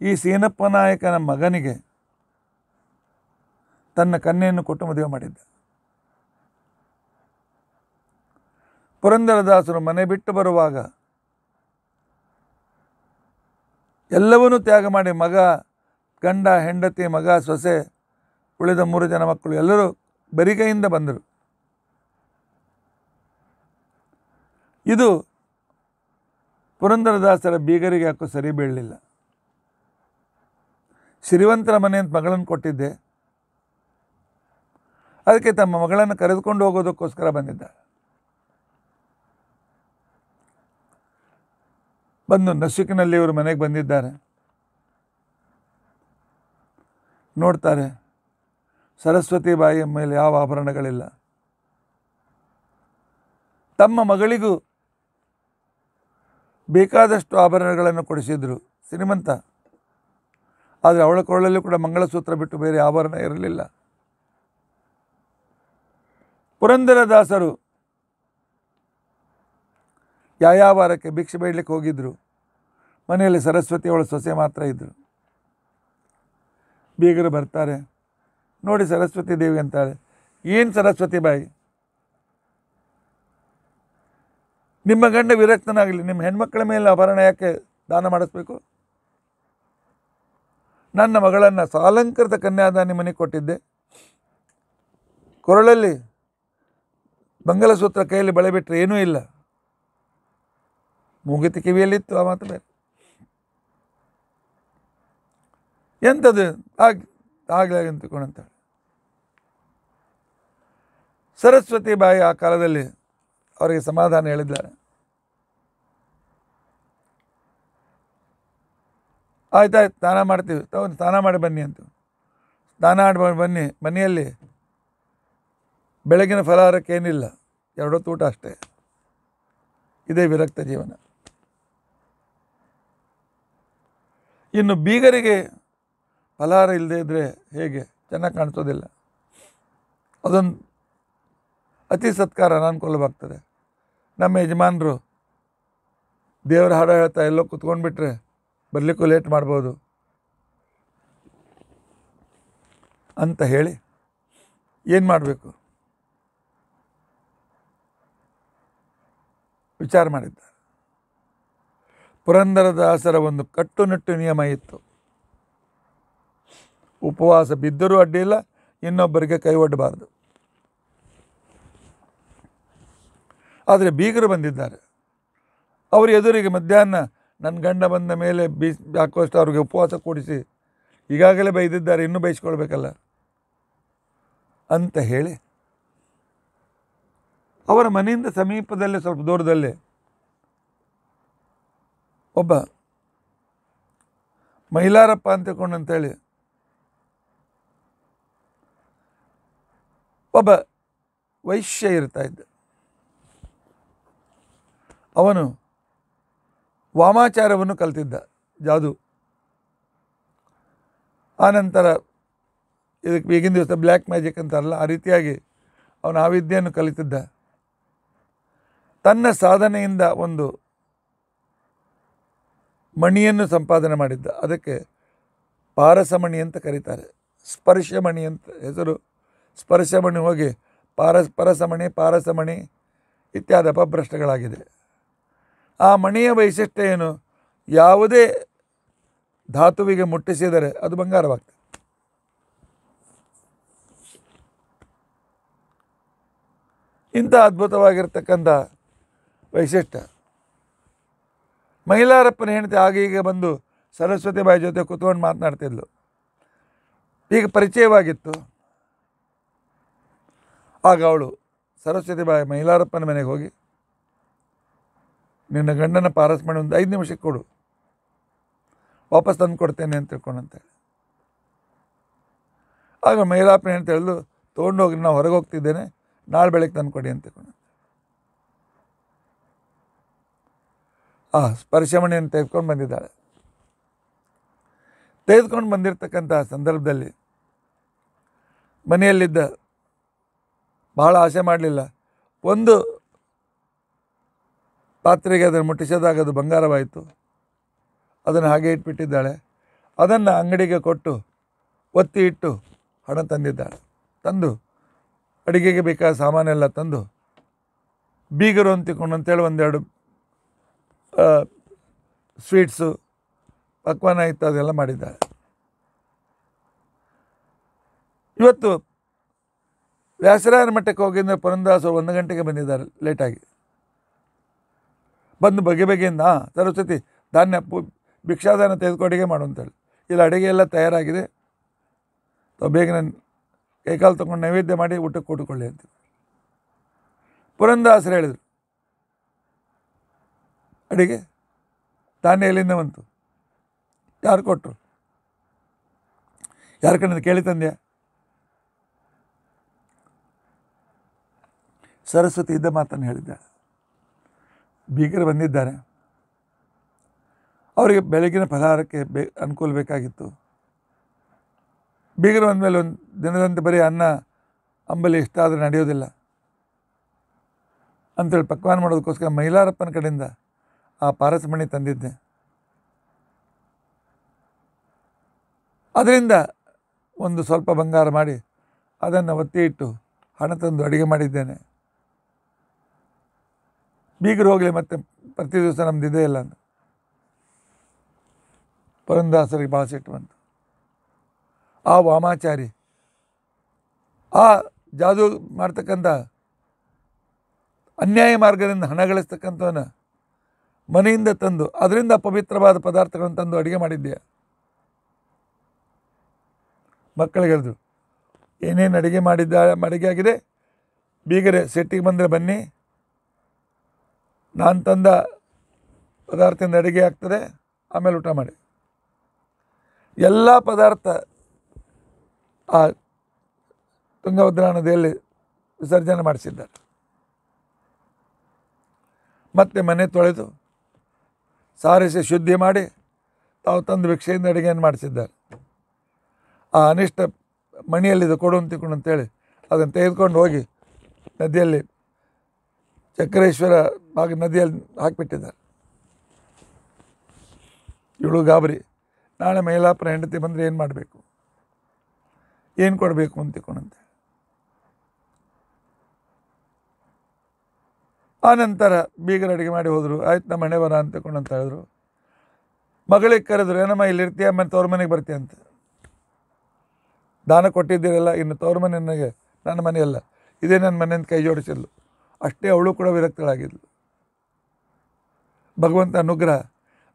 ಈ ಸೀನಪ್ಪ ನಾಯಕನ ಮಗನಿಗೆ ತನ್ನ ಕನ್ಯೆಯನ್ನು ಕೊಟ್ಟು ಮದುವೆ ಮಾಡಿದ್ದ. ಪುರಂದರದಾಸರು ಮನೆ ಬಿಟ್ಟು ಬರುವಾಗ ಎಲ್ಲವನ್ನೂ ತ್ಯಾಗ ಮಾಡಿ ಮಗ, ಗಂಡ, ಹೆಂಡತಿ, ಮಗ, ಸೊಸೆ, ಉಳಿದ 3 ಜನ ಮಕ್ಕಳು ಎಲ್ಲರೂ ಬರಿಗೈಯಿಂದ ಬಂದರು. ಇದು ಪುರಂದರದಾಸರ ಬೀಗರಿಗೆ ಯಾಕೋ ಸರಿ ಬೀಳಲಿಲ್ಲ. ಸಿರಿವಂತರ ಮನೆ ಅಂತ ಮಗಳನ್ನು ಕೊಟ್ಟಿದ್ದೆ, ಅದಕ್ಕೆ ತಮ್ಮ ಮಗಳನ್ನು ಕರೆದುಕೊಂಡು ಹೋಗೋದಕ್ಕೋಸ್ಕರ ಬಂದಿದ್ದ. ಬಂದು ನಸುಕಿನಲ್ಲಿ ಇವರು ಮನೆಗೆ ಬಂದಿದ್ದಾರೆ. ನೋಡ್ತಾರೆ, ಸರಸ್ವತಿ ಬಾಯಿಯ ಮೇಲೆ ಯಾವ ಆಭರಣಗಳಿಲ್ಲ. ತಮ್ಮ ಮಗಳಿಗೂ ಬೇಕಾದಷ್ಟು ಆಭರಣಗಳನ್ನು ಕೊಡಿಸಿದ್ರು, ಶ್ರೀಮಂತ. ಆದರೆ ಅವಳ ಕೊರಳಲ್ಲಿ ಕೂಡ ಮಂಗಳಸೂತ್ರ ಬಿಟ್ಟು ಬೇರೆ ಆಭರಣ ಇರಲಿಲ್ಲ. ಪುರಂದರದಾಸರು ಯಾವ ವಾರಕ್ಕೆ ಭಿಕ್ಷೆ ಬೇಡಲಿಕ್ಕೆ ಹೋಗಿದ್ದರು. ಮನೆಯಲ್ಲಿ ಸರಸ್ವತಿ ಅವಳ ಸೊಸೆ ಮಾತ್ರ ಇದ್ದರು. ಬೀಗರು ಬರ್ತಾರೆ, ನೋಡಿ ಸರಸ್ವತಿ ದೇವಿ ಅಂತಾಳೆ. ಏನು ಸರಸ್ವತಿ ಬಾಯಿ, ನಿಮ್ಮ ಗಂಡ ವಿರಕ್ತನಾಗಲಿ, ನಿಮ್ಮ ಹೆಣ್ಮಕ್ಕಳ ಮೇಲೆ ಆಭರಣ ಯಾಕೆ ದಾನ ಮಾಡಿಸ್ಬೇಕು? ನನ್ನ ಮಗಳನ್ನು ಸಾಲಂಕೃತ ಕನ್ಯಾದಾನಿ ಮನೆಗೆ ಕೊಟ್ಟಿದ್ದೆ, ಕೊರಳಲ್ಲಿ ಮಂಗಲಸೂತ್ರ, ಕೈಯಲ್ಲಿ ಬಳೆ ಬಿಟ್ಟರೆ ಏನೂ ಇಲ್ಲ, ಮೂಗಿತಿ ಕಿವಿಯಲ್ಲಿತ್ತು, ಆ ಮಾತು ಬೇರೆ. ಎಂಥದ್ದು ಆಗಲಿ ಅಂತ ತಿಳ್ಕೊಂಡಂತಾಳೆ. ಸರಸ್ವತಿ ಬಾಯಿ ಆ ಕಾಲದಲ್ಲಿ ಅವರಿಗೆ ಸಮಾಧಾನ ಹೇಳಿದ್ದಾರೆ. ಆಯ್ತಾಯ್ತು, ಸ್ನಾನ ಮಾಡ್ತೀವಿ, ಸ್ನಾನ ಮಾಡಿ ಬನ್ನಿ ಅಂತ. ಸ್ನಾನ ಮಾಡಿ ಬನ್ನಿ. ಮನೆಯಲ್ಲಿ ಬೆಳಗಿನ ಫಲಹಾರಕ್ಕೆ ಏನಿಲ್ಲ, 2 ಹೊತ್ತು ಊಟ ಅಷ್ಟೇ. ಇದೇ ವಿರಕ್ತ ಜೀವನ. ಇನ್ನು ಬೀಗರಿಗೆ ಫಲಹಾರ ಇಲ್ಲದೆ ಇದ್ದರೆ ಹೇಗೆ? ಚೆನ್ನಾಗಿ ಕಾಣಿಸೋದಿಲ್ಲ. ಅದೊಂದು ಅತಿ ಸತ್ಕಾರ, ಅನಾನುಕೂಲವಾಗ್ತದೆ. ನಮ್ಮ ಯಜಮಾನರು ದೇವರ ಹಾಡು ಹೇಳ್ತಾ ಎಲ್ಲೋ ಕುತ್ಕೊಂಡ್ಬಿಟ್ರೆ ಬರಲಿಕ್ಕೂ ಲೇಟ್ ಮಾಡ್ಬೋದು ಅಂತ ಹೇಳಿ ಏನು ಮಾಡಬೇಕು ವಿಚಾರ ಮಾಡಿದ್ದಾರೆ. ಪುರಂದರದಾಸರ ಒಂದು ಕಟ್ಟುನಿಟ್ಟು ನಿಯಮ ಇತ್ತು. ಉಪವಾಸ ಬಿದ್ದರೂ ಅಡ್ಡಿಯಿಲ್ಲ, ಇನ್ನೊಬ್ಬರಿಗೆ ಕೈ ಒಡ್ಡಬಾರ್ದು. ಆದರೆ ಬೀಗರು ಬಂದಿದ್ದಾರೆ. ಅವ್ರ ಎದುರಿಗೆ ಮಧ್ಯಾಹ್ನ ನನ್ನ ಗಂಡ ಬಂದ ಮೇಲೆ ಯಾಕೋಷ್ಟು ಅವ್ರಿಗೆ ಉಪವಾಸ ಕೂಡಿಸಿ ಈಗಾಗಲೇ ಬೈದಿದ್ದಾರೆ, ಇನ್ನೂ ಬೈಸ್ಕೊಳ್ಬೇಕಲ್ಲ ಅಂತ ಹೇಳಿ ಅವರ ಮನೆಯಿಂದ ಸಮೀಪದಲ್ಲೇ ಸ್ವಲ್ಪ ದೂರದಲ್ಲೇ ಒಬ್ಬ ಮೈಲಾರಪ್ಪ ಅಂತೇಳಿ ಒಬ್ಬ ವೈಶ್ಯ ಇರ್ತಾ ಇದ್ದ. ಅವನು ವಾಮಾಚಾರವನ್ನು ಕಲ್ತಿದ್ದ, ಜಾದು. ಆನಂತರ ಇದಕ್ಕೆ ಈಗಿನ ದಿವಸ ಬ್ಲ್ಯಾಕ್ ಮ್ಯಾಜಿಕ್ ಅಂತಾರಲ್ಲ, ಆ ರೀತಿಯಾಗಿ ಅವನು ಆ ವಿದ್ಯೆಯನ್ನು ಕಲಿತಿದ್ದ. ತನ್ನ ಸಾಧನೆಯಿಂದ ಒಂದು ಮಣಿಯನ್ನು ಸಂಪಾದನೆ ಮಾಡಿದ್ದ. ಅದಕ್ಕೆ ಪಾರಸಮಣಿ ಅಂತ ಕರೀತಾರೆ. ಸ್ಪರ್ಶಮಣಿ ಅಂತ ಹೆಸರು. ಸ್ಪರ್ಶಮಣಿ ಹೋಗಿ ಪಾರಸಮಣಿ ಇತ್ಯಾದಿ ಅಪಭ್ರಷ್ಟಗಳಾಗಿದೆ. ಆ ಮಣಿಯ ವೈಶಿಷ್ಟ್ಯ ಏನು? ಯಾವುದೇ ಧಾತುವಿಗೆ ಮುಟ್ಟಿಸಿದರೆ ಅದು ಬಂಗಾರವಾಗ್ತದೆ. ಇಂಥ ಅದ್ಭುತವಾಗಿರ್ತಕ್ಕಂಥ ವೈಶಿಷ್ಟ್ಯ. ಮೈಲಾರಪ್ಪನ ಹೆಂಡತಿ ಆಗೀಗ ಬಂದು ಸರಸ್ವತಿ ಬಾಯಿ ಜೊತೆ ಕೂತ್ಕೊಂಡು ಮಾತನಾಡ್ತಿದ್ಲು. ಈಗ ಪರಿಚಯವಾಗಿತ್ತು. ಆಗ ಅವಳು ಸರಸ್ವತಿ ಬಾಯಿ ಮೈಲಾರಪ್ಪನ ಮನೆಗೆ ಹೋಗಿ, ನಿನ್ನ ಗಂಡನ ಪಾರಸ್ಮಣಿ ಒಂದು 5 ನಿಮಿಷಕ್ಕೆ ಕೊಡು, ವಾಪಸ್ ತಂದು ಕೊಡ್ತೇನೆ ಅಂತ ತಿಳ್ಕೊಂಡಂತೇಳಿ. ಆಗ ಮೈಲಾರಪ್ಪನ ಹೆಂಡತಿ ಹೇಳಿದ್ಲು, ತೊಗೊಂಡೋಗಿ ನಾವು ಹೊರಗೆ ಹೋಗ್ತಿದ್ದೇನೆ, ನಾಳೆ ಬೆಳಗ್ಗೆ ತಂದು ಕೊಡಿ ಅಂತ ತಿಳ್ಕೊಂಡ. ಆ ಸ್ಪರ್ಶಮಣಿಯನ್ನು ತೆಗೆದುಕೊಂಡು ಬಂದಿದ್ದಾಳೆ. ತೆಗೆದುಕೊಂಡು ಬಂದಿರತಕ್ಕಂಥ ಸಂದರ್ಭದಲ್ಲಿ ಮನೆಯಲ್ಲಿದ್ದ, ಬಹಳ ಆಸೆ ಮಾಡಲಿಲ್ಲ, ಒಂದು ಪಾತ್ರೆಗೆ ಅದನ್ನು ಮುಟ್ಟಿಸಿದಾಗ ಅದು ಬಂಗಾರವಾಯಿತು. ಅದನ್ನು ಹಾಗೆ ಇಟ್ಬಿಟ್ಟಿದ್ದಾಳೆ. ಅದನ್ನು ಅಂಗಡಿಗೆ ಕೊಟ್ಟು ಒತ್ತಿ ಇಟ್ಟು ಹಣ ತಂದಿದ್ದಾಳೆ. ತಂದು ಅಡುಗೆಗೆ ಬೇಕಾದ ಸಾಮಾನೆಲ್ಲ ತಂದು ಬೀಗರು ಅಂತೇಳಿ ಒಂದೆರಡು ಸ್ವೀಟ್ಸು, ಪಕ್ವಾನ ಇತ್ಯಾದೆಲ್ಲ ಮಾಡಿದ್ದಾಳೆ. ಇವತ್ತು ವ್ಯಾಸರಾಯನ ಮಠಕ್ಕೆ ಹೋಗಿದ್ದರೆ ಪುರಂದರದಾಸರು 1 ಗಂಟೆಗೆ ಬಂದಿದ್ದಾರೆ, ಲೇಟಾಗಿ ಬಂದು ಬಗೆಯಿಂದ ಸರಸ್ವತಿ ಧಾನ್ಯ ಭಿಕ್ಷಾದಾನ ತೆಗೆದುಕೊಂಡು ಅಡುಗೆ ಮಾಡು ಅಂತೇಳಿ. ಇಲ್ಲಿ ಅಡುಗೆ ಎಲ್ಲ ತಯಾರಾಗಿದೆ, ಬೇಗ ನನ್ನ ಕೈಕಾಲು ತೊಗೊಂಡು ನೈವೇದ್ಯ ಮಾಡಿ ಊಟಕ್ಕೆ ಕೊಟ್ಟುಕೊಳ್ಳಿ ಅಂತ ಪುರಂದರದಾಸರು ಹೇಳಿದರು. ಅಡುಗೆ ಧಾನ್ಯ ಎಲ್ಲಿಂದ ಬಂತು? ಯಾರು ಕೊಟ್ಟರು? ಯಾರ ಕಣ್ಣಿಂದ ಕೇಳಿ ತಂದ್ಯಾ? ಸರಸ್ವತಿ ಇದ್ದ ಮಾತನ್ನು ಹೇಳಿದ್ದಾಳೆ. ಬೀಗರು ಬಂದಿದ್ದಾರೆ, ಅವರಿಗೆ ಬೆಳಗಿನ ಫಲಹಾರಕ್ಕೆ ಅನುಕೂಲ ಬೇಕಾಗಿತ್ತು. ಬೀಗರು ಬಂದಮೇಲೆ ಒಂದು ದಿನದಂತೆ ಬರೀ ಅನ್ನ ಅಂಬಲಿ ಇಷ್ಟ ಆದರೆ ನಡೆಯೋದಿಲ್ಲ ಅಂಥೇಳಿ ಪಕ್ವಾನ ಮಾಡೋದಕ್ಕೋಸ್ಕರ ಮೈಲಾರಪ್ಪನ ಕಡೆಯಿಂದ ಆ ಪಾರಸಮಣಿ ತಂದಿದ್ದೆ. ಅದರಿಂದ ಒಂದು ಸ್ವಲ್ಪ ಬಂಗಾರ ಮಾಡಿ ಅದನ್ನು ಒತ್ತಿ ಇಟ್ಟು ಹಣ ತಂದು ಅಡುಗೆ ಮಾಡಿದ್ದೇನೆ. ಬೀಗರು ಹೋಗಲಿ, ಮತ್ತೆ ಪ್ರತಿ ದಿವಸ ನಮ್ದು ಇದೇ ಇಲ್ಲ ಅಂತ ಪುರಂದರದಾಸರಿಗೆ ಭಾಳ ಸಿಟ್ಟು ಬಂತು. ಆ ವಾಮಾಚಾರಿ, ಆ ಜಾದು ಮಾಡ್ತಕ್ಕಂಥ ಅನ್ಯಾಯ ಮಾರ್ಗದಿಂದ ಹಣ ಗಳಿಸ್ತಕ್ಕಂಥವನ್ನ ಮನೆಯಿಂದ ತಂದು ಅದರಿಂದ ಪವಿತ್ರವಾದ ಪದಾರ್ಥಗಳನ್ನು ತಂದು ಅಡುಗೆ ಮಾಡಿದ್ದೀಯ. ಮಕ್ಕಳಿಗೆ ಹೇಳಿದ್ರು, ಏನೇನು ಅಡುಗೆ ಅಡುಗೆ ಆಗಿದೆ, ಬೀಗರೆ ಸೆಟ್ಟಿಗೆ ಬಂದರೆ ಬನ್ನಿ, ನಾನು ತಂದ ಪದಾರ್ಥದಿಂದ ಅಡುಗೆ ಆಗ್ತದೆ, ಆಮೇಲೆ ಊಟ ಮಾಡಿ. ಎಲ್ಲ ಪದಾರ್ಥ ಆ ತುಂಗಭದ್ರಾ ನದಿಯಲ್ಲಿ ವಿಸರ್ಜನೆ ಮಾಡಿಸಿದ್ದಾರೆ. ಮತ್ತೆ ಮನೆ ತೊಳೆದು ಸಾರಿಸಿ ಶುದ್ಧಿ ಮಾಡಿ ತಾವು ತಂದು ಭಿಕ್ಷೆಯಿಂದ ಅಡುಗೆಯನ್ನು ಮಾಡಿಸಿದ್ದಾರೆ. ಆ ಅನಿಷ್ಟ ಮಣಿಯಲ್ಲಿದ್ದು ಕೊಡು ಅಂತೇಳಿ ಅದನ್ನು ತೆಗೆದುಕೊಂಡು ಹೋಗಿ ನದಿಯಲ್ಲಿ ಚಕ್ರೇಶ್ವರ ನದಿಯಲ್ಲಿ ಹಾಕಿಬಿಟ್ಟಿದ್ದಾರೆ. ಇವಳು ಗಾಬರಿ, ನಾಳೆ ಮೈಲಾಪುರ ಹೆಂಡತಿ ಬಂದರೆ ಏನು ಮಾಡಬೇಕು, ಏನು ಕೊಡಬೇಕು ಅಂತಿಕೊಂಡಂತೆ. ಆನಂತರ ಬೀಗರ ಅಡುಗೆ ಮಾಡಿ ಹೋದರು. ಆಯ್ತು, ನಮ್ಮ ಮನೆ ಬರ ಅಂತಕೊಂಡಂತ ಹೇಳಿದ್ರು. ಮಗಳಿಗೆ ಕರೆದ್ರು, ಏನಮ್ಮ ಇಲ್ಲಿ ಇರ್ತೀಯ, ಆಮೇಲೆ ತವ್ರ ಮನೆಗೆ ಬರ್ತೀಯ ಅಂತ. ದಾನ ಕೊಟ್ಟಿದ್ದೀರಲ್ಲ, ಇನ್ನು ತವ್ರ ಮನೆ ನನಗೆ ನನ್ನ ಮನೆಯಲ್ಲ, ಇದೇ ನನ್ನ ಮನೆಯಿಂದ ಕೈ ಜೋಡಿಸಿದ್ಲು. ಅಷ್ಟೇ ಅವಳು ಕೂಡ ವಿರಕ್ತಳಾಗಿದ್ಲು. ಭಗವಂತ ಅನುಗ್ರಹ.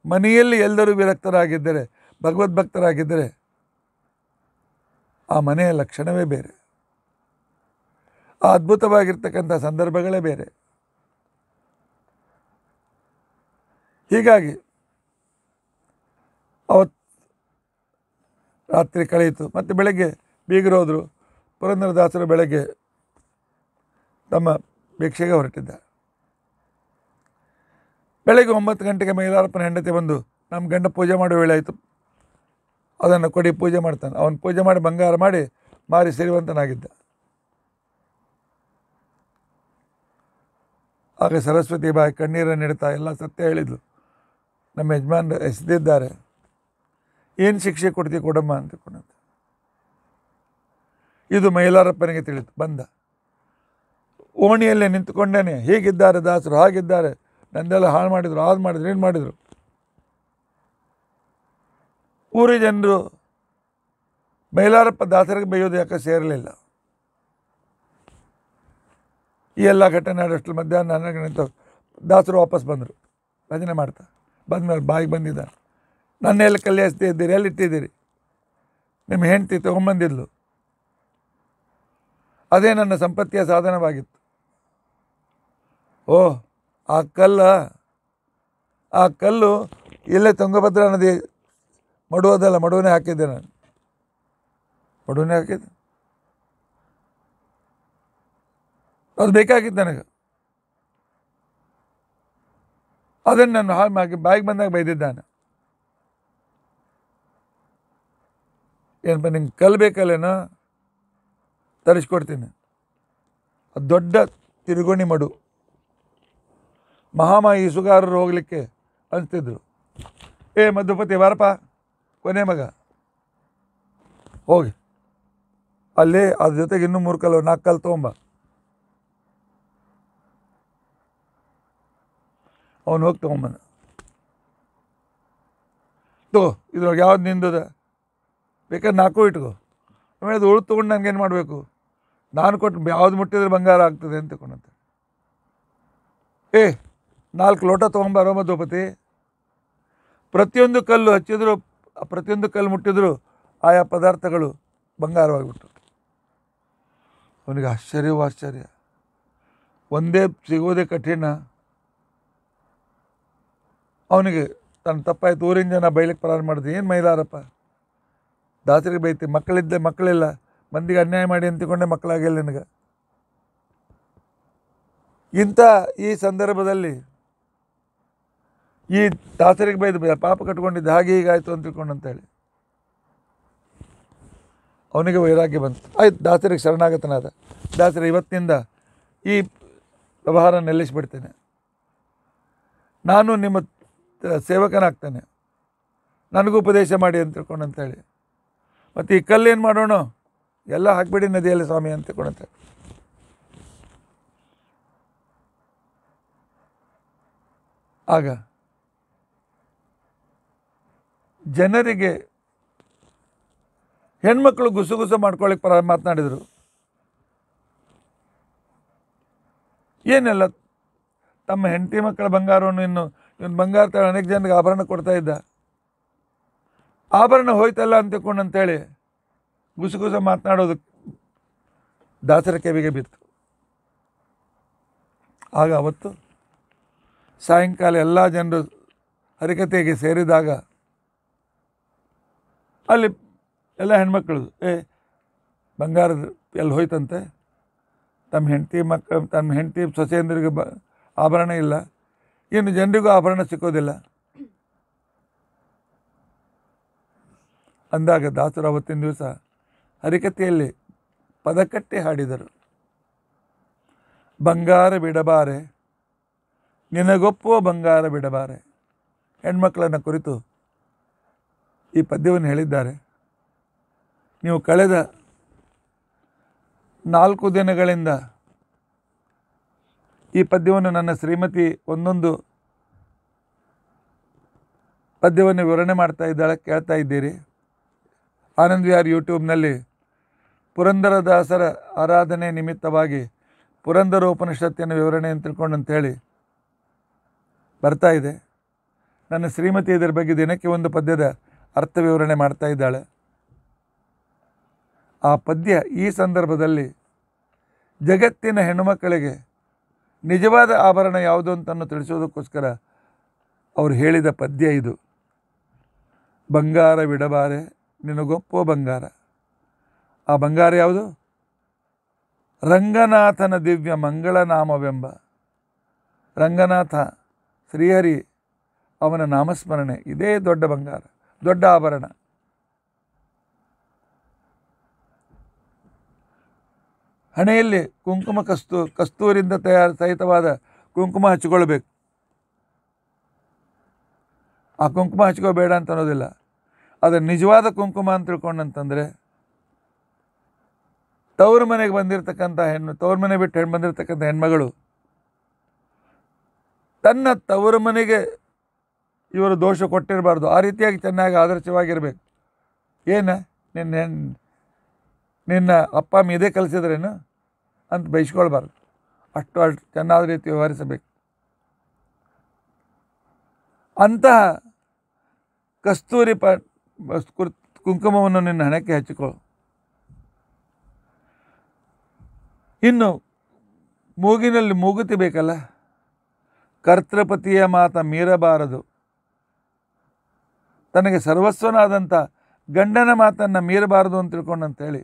ಮನೆಯಲ್ಲಿ ಎಲ್ಲರೂ ವಿರಕ್ತರಾಗಿದ್ದರೆ, ಭಗವದ್ಭಕ್ತರಾಗಿದ್ದರೆ ಆ ಮನೆಯ ಲಕ್ಷಣವೇ ಬೇರೆ, ಆ ಅದ್ಭುತವಾಗಿರ್ತಕ್ಕಂಥ ಸಂದರ್ಭಗಳೇ ಬೇರೆ. ಹೀಗಾಗಿ ಅವತ್ತು ರಾತ್ರಿ ಕಳೆಯಿತು. ಮತ್ತು ಬೆಳಗ್ಗೆ ಬೀಗರು ಹೋದರು. ಪುರಂದರದಾಸರು ಬೆಳಗ್ಗೆ ತಮ್ಮ ಭಿಕ್ಷೆಗೆ ಹೊರಟಿದ್ದಾರೆ. ಬೆಳಗ್ಗೆ 9 ಗಂಟೆಗೆ ಮೈಲಾರಪ್ಪನ ಹೆಂಡತಿ ಬಂದು, ನಮ್ಮ ಗಂಡ ಪೂಜೆ ಮಾಡೋ ವೇಳೆ ಆಯಿತು, ಅದನ್ನು ಕೊಡಿ, ಪೂಜೆ ಮಾಡ್ತಾನೆ. ಅವನು ಪೂಜೆ ಮಾಡಿ ಬಂಗಾರ ಮಾಡಿ ಮಾರಿ ಸಿರಿವಂತನಾಗಿದ್ದ. ಆಗ ಸರಸ್ವತಿ ಬಾಯಿ ಕಣ್ಣೀರನ್ನು ಇಡ್ತಾ ಎಲ್ಲ ಸತ್ಯ ಹೇಳಿದ್ಲು. ನಮ್ಮ ಯಜಮಾನ ಎಸೆದಿದ್ದಾರೆ, ಏನು ಶಿಕ್ಷೆ ಕೊಡ್ತೀವಿ ಕೊಡಮ್ಮ ಅಂತಕೊಂಡಂತ. ಇದು ಮೈಲಾರಪ್ಪನಿಗೆ ತಿಳಿತು. ಬಂದ ಓಣಿಯಲ್ಲೇ ನಿಂತುಕೊಂಡೇನೆ, ಹೀಗಿದ್ದಾರೆ ದಾಸರು, ಹಾಗಿದ್ದಾರೆ, ನಂದೆಲ್ಲ ಹಾಳು ಮಾಡಿದರು, ಹಾಳು ಮಾಡಿದ್ರು, ಏನು ಮಾಡಿದರು. ಊರಿ ಜನರು ಮೈಲಾರಪ್ಪ ದಾಸರಿಗೆ ಬೈಯೋದು ಯಾಕೆ ಸೇರಲಿಲ್ಲ. ಈ ಎಲ್ಲ ಘಟನೆ ಆಡೋಷ್ಟು ಮಧ್ಯಾಹ್ನ 12 ಗಂಟೆ ದಾಸರು ವಾಪಸ್ ಬಂದರು. ಭಜನೆ ಮಾಡ್ತಾ ಬಂದಮೇಲೆ ಬಾಯಿಗೆ ಬಂದಿದ್ದಾನೆ, ನನ್ನ ಎಲ್ಲಿ ಕಲ್ಯಾಸ್ತಾ ಇದ್ದೀರಿ, ಎಲ್ಲಿ ಇಟ್ಟಿದ್ದೀರಿ, ನಿಮ್ಮ ಹೆಂಡತಿ ತೊಗೊಂಬಂದಿದ್ಲು, ಅದೇ ನನ್ನ ಸಂಪತ್ತಿಯ ಸಾಧನವಾಗಿತ್ತು. ಓಹ್, ಆ ಕಲ್ಲು ಇಲ್ಲೇ ತುಂಗಭದ್ರಾ ನದಿ ಮಡುವುದಲ್ಲ, ಮಡುವನೇ ಹಾಕಿದ್ದೆ ನಾನು, ಮಡುವನೇ ಹಾಕಿದ್ದೆ. ಅದು ಬೇಕಾಗಿತ್ತು ನನಗೆ. ಅದನ್ನು ನಾನು ಹಾಳು ಮಾಡಿ ಬಾಯಿಗೆ ಬಂದಾಗ ಬೈದಿದ್ದಾನೆ. ಏನಪ್ಪ ನಿಂಗೆ ಕಲ್ಲು ಬೇಕಲ್ಲೇನೋ, ತರಿಸ್ಕೊಡ್ತೀನಿ. ಅದು ದೊಡ್ಡ ತಿರುಗೋಣಿ ಮಡು. ಮಹಾಮಾಯಿ ಸುಗಾರರು ಹೋಗಲಿಕ್ಕೆ ಅನಿಸ್ತಿದ್ರು. ಮಧುಪತಿ ಬಾರಪ್ಪ, ಕೊನೆ ಮಗ ಹೋಗಿ ಅಲ್ಲಿ ಅದ್ರ ಜೊತೆಗೆ ಇನ್ನೂ 3 ಕಲ್ಲು 4 ಕಲ್ಲು ತೊಗೊಂಬ. ಅವನು ಹೋಗಿ ತೊಗೊಂಬಂದ. ಇದ್ರೊಳಗೆ ಯಾವ್ದು ನಿಂದದ, ಬೇಕಾದ್ರೆ 4 ಇಟ್ಕೋ, ಆಮೇಲೆ ಅದು ಉಳು ತೊಗೊಂಡು ನನಗೇನು ಮಾಡಬೇಕು, ನಾನು ಕೊಟ್ಟು ಯಾವ್ದು ಮುಟ್ಟಿದ್ರೆ ಬಂಗಾರ ಆಗ್ತದೆ ಅಂತಕೊಂಡಂತೆ. 4 ಲೋಟ ತೊಗೊಂಬಾರೋ ಮಧುಪತಿ. ಪ್ರತಿಯೊಂದು ಕಲ್ಲು ಹಚ್ಚಿದ್ರು, ಪ್ರತಿಯೊಂದು ಕಲ್ಲು ಮುಟ್ಟಿದ್ರು ಆಯಾ ಪದಾರ್ಥಗಳು ಬಂಗಾರವಾಗಿಬಿಟ್ಟು. ಅವನಿಗೆ ಆಶ್ಚರ್ಯ. ಒಂದೇ ಸಿಗೋದೇ ಕಠಿಣ. ಅವನಿಗೆ ತನ್ನ ತಪ್ಪಾಯ್ತು. ಊರಿನ ಜನ ಬೈಲಿಕ್ಕೆ ಪ್ರಾರಂಭ ಮಾಡಿದ್ರು. ಏನು ಮೈಲಾರಪ್ಪ, ದಾಸರಿಗೆ ಬೈತಿ, ಮಕ್ಕಳಿಲ್ಲ, ಮಂದಿಗೆ ಅನ್ಯಾಯ ಮಾಡಿ ಅಂತಿಕೊಂಡೆ ಮಕ್ಕಳಾಗಿಲ್ಲ ನಿನಗೆ. ಇಂಥ ಈ ಸಂದರ್ಭದಲ್ಲಿ ಈ ದಾಸರಿಗೆ ಬೈದು ಪಾಪ ಕಟ್ಕೊಂಡಿದ್ದ, ಹಾಗೆ ಹೀಗಾಯಿತು ಅಂತ ತಿಳ್ಕೊಂಡಂತೇಳಿ ಅವನಿಗೆ ವೈರಾಗ್ಯ ಬಂತು. ಆಯ್ತು, ದಾಸರಿಗೆ ಶರಣಾಗತನಾದ. ದಾಸರ ಇವತ್ತಿನಿಂದ ಈ ವ್ಯವಹಾರ ನಿಲ್ಲಿಸಿಬಿಡ್ತೇನೆ, ನಾನು ನಿಮ್ಮ ಸೇವಕನಾಗ್ತೇನೆ, ನನಗೂ ಉಪದೇಶ ಮಾಡಿ ಅಂತ ತಿಳ್ಕೊಂಡಂತೇಳಿ. ಮತ್ತು ಈ ಕಲ್ಲೇನು ಮಾಡೋಣ, ಎಲ್ಲ ಹಾಕಿಬಿಡಿ ನದಿಯಲ್ಲಿ ಸ್ವಾಮಿ ಅಂತ ತಿಳ್ಕೊಂಡಂತೇಳಿ. ಆಗ ಜನರಿಗೆ ಹೆಣ್ಮಕ್ಳು ಗುಸು ಮಾಡ್ಕೊಳ್ಳಿಕ್ಕೆ ಮಾತನಾಡಿದರು. ಏನೆಲ್ಲ ತಮ್ಮ ಹೆಂಡತಿ ಮಕ್ಕಳ ಬಂಗಾರವನ್ನು ಇವನು ಬಂಗಾರ ತಗೊಂಡು ಅನೇಕ ಜನರಿಗೆ ಆಭರಣ ಕೊಡ್ತಾ ಇದ್ದ, ಆಭರಣ ಹೋಯ್ತಲ್ಲ ಅಂತಕೊಂಡಂತೇಳಿ ಗುಸು ಮಾತನಾಡೋದು ದಾಸರ ಕಿವಿಗೆ ಬಿತ್ತು. ಆಗ ಅವತ್ತು ಸಾಯಂಕಾಲ ಎಲ್ಲ ಜನರು ಹರಿಕತೆಗೆ ಸೇರಿದಾಗ ಅಲ್ಲಿ ಎಲ್ಲ ಹೆಣ್ಮಕ್ಳು ಬಂಗಾರದ ಎಲ್ಲಿ ಹೋಯ್ತಂತೆ, ತಮ್ಮ ಹೆಂಡತಿ ಸೊಸೆಯಂದ್ರಿಗೆ ಆಭರಣ ಇಲ್ಲ, ಇನ್ನು ಜನರಿಗೂ ಆಭರಣ ಸಿಕ್ಕೋದಿಲ್ಲ ಅಂದಾಗ ದಾಸರು ಅವತ್ತಿನ ದಿವಸ ಹರಿಕತೆಯಲ್ಲಿ ಪದಕಟ್ಟಿ ಹಾಡಿದರು. ಬಂಗಾರ ಬಿಡಬಾರೆ ನಿನಗೊಪ್ಪುವ ಬಂಗಾರ ಬಿಡಬಾರೆ. ಹೆಣ್ಮಕ್ಕಳನ್ನು ಕುರಿತು ಈ ಪದ್ಯವನ್ನು ಹೇಳಿದ್ದಾರೆ. ನೀವು ಕಳೆದ 4 ದಿನಗಳಿಂದ ಈ ಪದ್ಯವನ್ನು ನನ್ನ ಶ್ರೀಮತಿ ಒಂದೊಂದು ಪದ್ಯವನ್ನು ವಿವರಣೆ ಮಾಡ್ತಾ ಇದ್ದಾಳೆ, ಕೇಳ್ತಾ ಇದ್ದೀರಿ. ಆನಂದ್ ವಿಹಾರ್ ಯೂಟ್ಯೂಬ್ನಲ್ಲಿ ಪುರಂದರದಾಸರ ಆರಾಧನೆ ನಿಮಿತ್ತವಾಗಿ ಪುರಂದರೋಪನಿಷತ್ತಿನ ವಿವರಣೆ ಅಂತ ತಿಳ್ಕೊಂಡು ಅಂತೇಳಿ ಬರ್ತಾ ಇದೆ. ನನ್ನ ಶ್ರೀಮತಿ ಇದರ ಬಗ್ಗೆ ದಿನಕ್ಕೆ ಒಂದು ಪದ್ಯದ ಅರ್ಥ ವಿವರಣೆ ಮಾಡ್ತಾ ಇದ್ದಾಳೆ. ಆ ಪದ್ಯ ಈ ಸಂದರ್ಭದಲ್ಲಿ ಜಗತ್ತಿನ ಹೆಣ್ಣುಮಕ್ಕಳಿಗೆ ನಿಜವಾದ ಆಭರಣ ಯಾವುದು ಅಂತನ್ನು ತಿಳಿಸೋದಕ್ಕೋಸ್ಕರ ಅವರು ಹೇಳಿದ ಪದ್ಯ ಇದು. ಬಂಗಾರ ಬಿಡಬಾರೆ ನಿನಗೊಪ್ಪುವ ಬಂಗಾರ. ಆ ಬಂಗಾರ ಯಾವುದು? ರಂಗನಾಥನ ದಿವ್ಯ ಮಂಗಳನಾಮವೆಂಬ. ರಂಗನಾಥ ಶ್ರೀಹರಿ, ಅವನ ನಾಮಸ್ಮರಣೆ, ಇದೇ ದೊಡ್ಡ ಬಂಗಾರ, ದೊಡ್ಡ ಆಭರಣ. ಹಣೆಯಲ್ಲಿ ಕುಂಕುಮ ಕಸ್ತೂರಿಂದ ಸಹಿತವಾದ ಕುಂಕುಮ ಹಚ್ಕೊಳ್ಬೇಕು. ಆ ಕುಂಕುಮ ಹಚ್ಕೋಬೇಡ ಅಂತ ಅನ್ನೋದಿಲ್ಲ. ಅದು ನಿಜವಾದ ಕುಂಕುಮ ಅಂತ ತಿಳ್ಕೊಂಡಂತಂದರೆ ತವರು ಮನೆಗೆ ಬಂದಿರತಕ್ಕಂಥ ತವರು ಮನೆ ಬಿಟ್ಟು ಬಂದಿರತಕ್ಕಂಥ ಹೆಣ್ಮಗಳು ತನ್ನ ತವರು ಮನೆಗೆ ಇವರು ದೋಷ ಕೊಟ್ಟಿರಬಾರ್ದು. ಆ ರೀತಿಯಾಗಿ ಚೆನ್ನಾಗಿ ಆದರ್ಶವಾಗಿರಬೇಕು. ನಿನ್ನ ಅಪ್ಪ ಅಮ್ಮ ಇದೇ ಕಲಿಸಿದ್ರೇನು ಅಂತ ಬಯಸ್ಕೊಳ್ಬಾರ್ದು. ಅಷ್ಟು ಚೆನ್ನಾದ ರೀತಿ ವ್ಯವಹರಿಸಬೇಕು. ಅಂತಹ ಕಸ್ತೂರಿ ಕುಂಕುಮವನ್ನು ನಿನ್ನ ಹಣಕ್ಕೆ ಹಚ್ಚಿಕೊ. ಇನ್ನು ಮೂಗಿನಲ್ಲಿ ಮೂಗುತಿ ಬೇಕಲ್ಲ, ಕರ್ತೃಪತಿಯ ಮಾತ ಮೀರಬಾರದು. ತನಗೆ ಸರ್ವಸ್ವನಾದಂಥ ಗಂಡನ ಮಾತನ್ನು ಮೀರಬಾರದು ಅಂತ ತಿಳ್ಕೊಂಡಂತೇಳಿ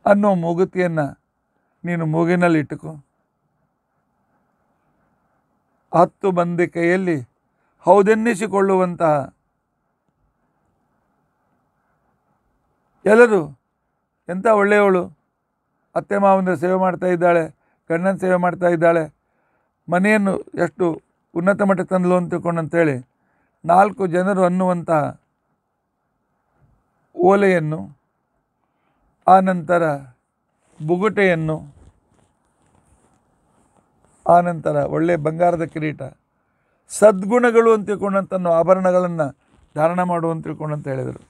ಅನ್ನೋ ಮೂಗುತಿಯನ್ನು ನೀನು ಮೂಗಿನಲ್ಲಿ ಇಟ್ಟುಕೊ. 10 ಮಂದಿ ಕೈಯಲ್ಲಿ ಹೌದೆನ್ನಿಸಿಕೊಳ್ಳುವಂತಹ ಎಲ್ಲರೂ ಎಂಥ ಒಳ್ಳೆಯವಳು, ಅತ್ತೆ ಮಾವಂದ್ರ ಸೇವೆ ಮಾಡ್ತಾ ಇದ್ದಾಳೆ, ಗಂಡನ ಸೇವೆ ಮಾಡ್ತಾ ಇದ್ದಾಳೆ, ಮನೆಯನ್ನು ಎಷ್ಟು ಉನ್ನತ ಮಟ್ಟಕ್ಕೆ ತಂದಲು ಅಂತ ತಿಳ್ಕೊಂಡಂತೇಳಿ 4 ಜನರು ಅನ್ನುವಂತಹ ಓಲೆಯನ್ನು, ಆನಂತರ ಬುಗುಟೆಯನ್ನು, ಆನಂತರ ಒಳ್ಳೆಯ ಬಂಗಾರದ ಕಿರೀಟ, ಸದ್ಗುಣಗಳು ಅಂತ ತಿಳ್ಕೊಂಡಂತ ಆಭರಣಗಳನ್ನು ಧಾರಣ ಮಾಡುವಂತ ತಿಳ್ಕೊಂಡಂತ ಹೇಳಿದರು.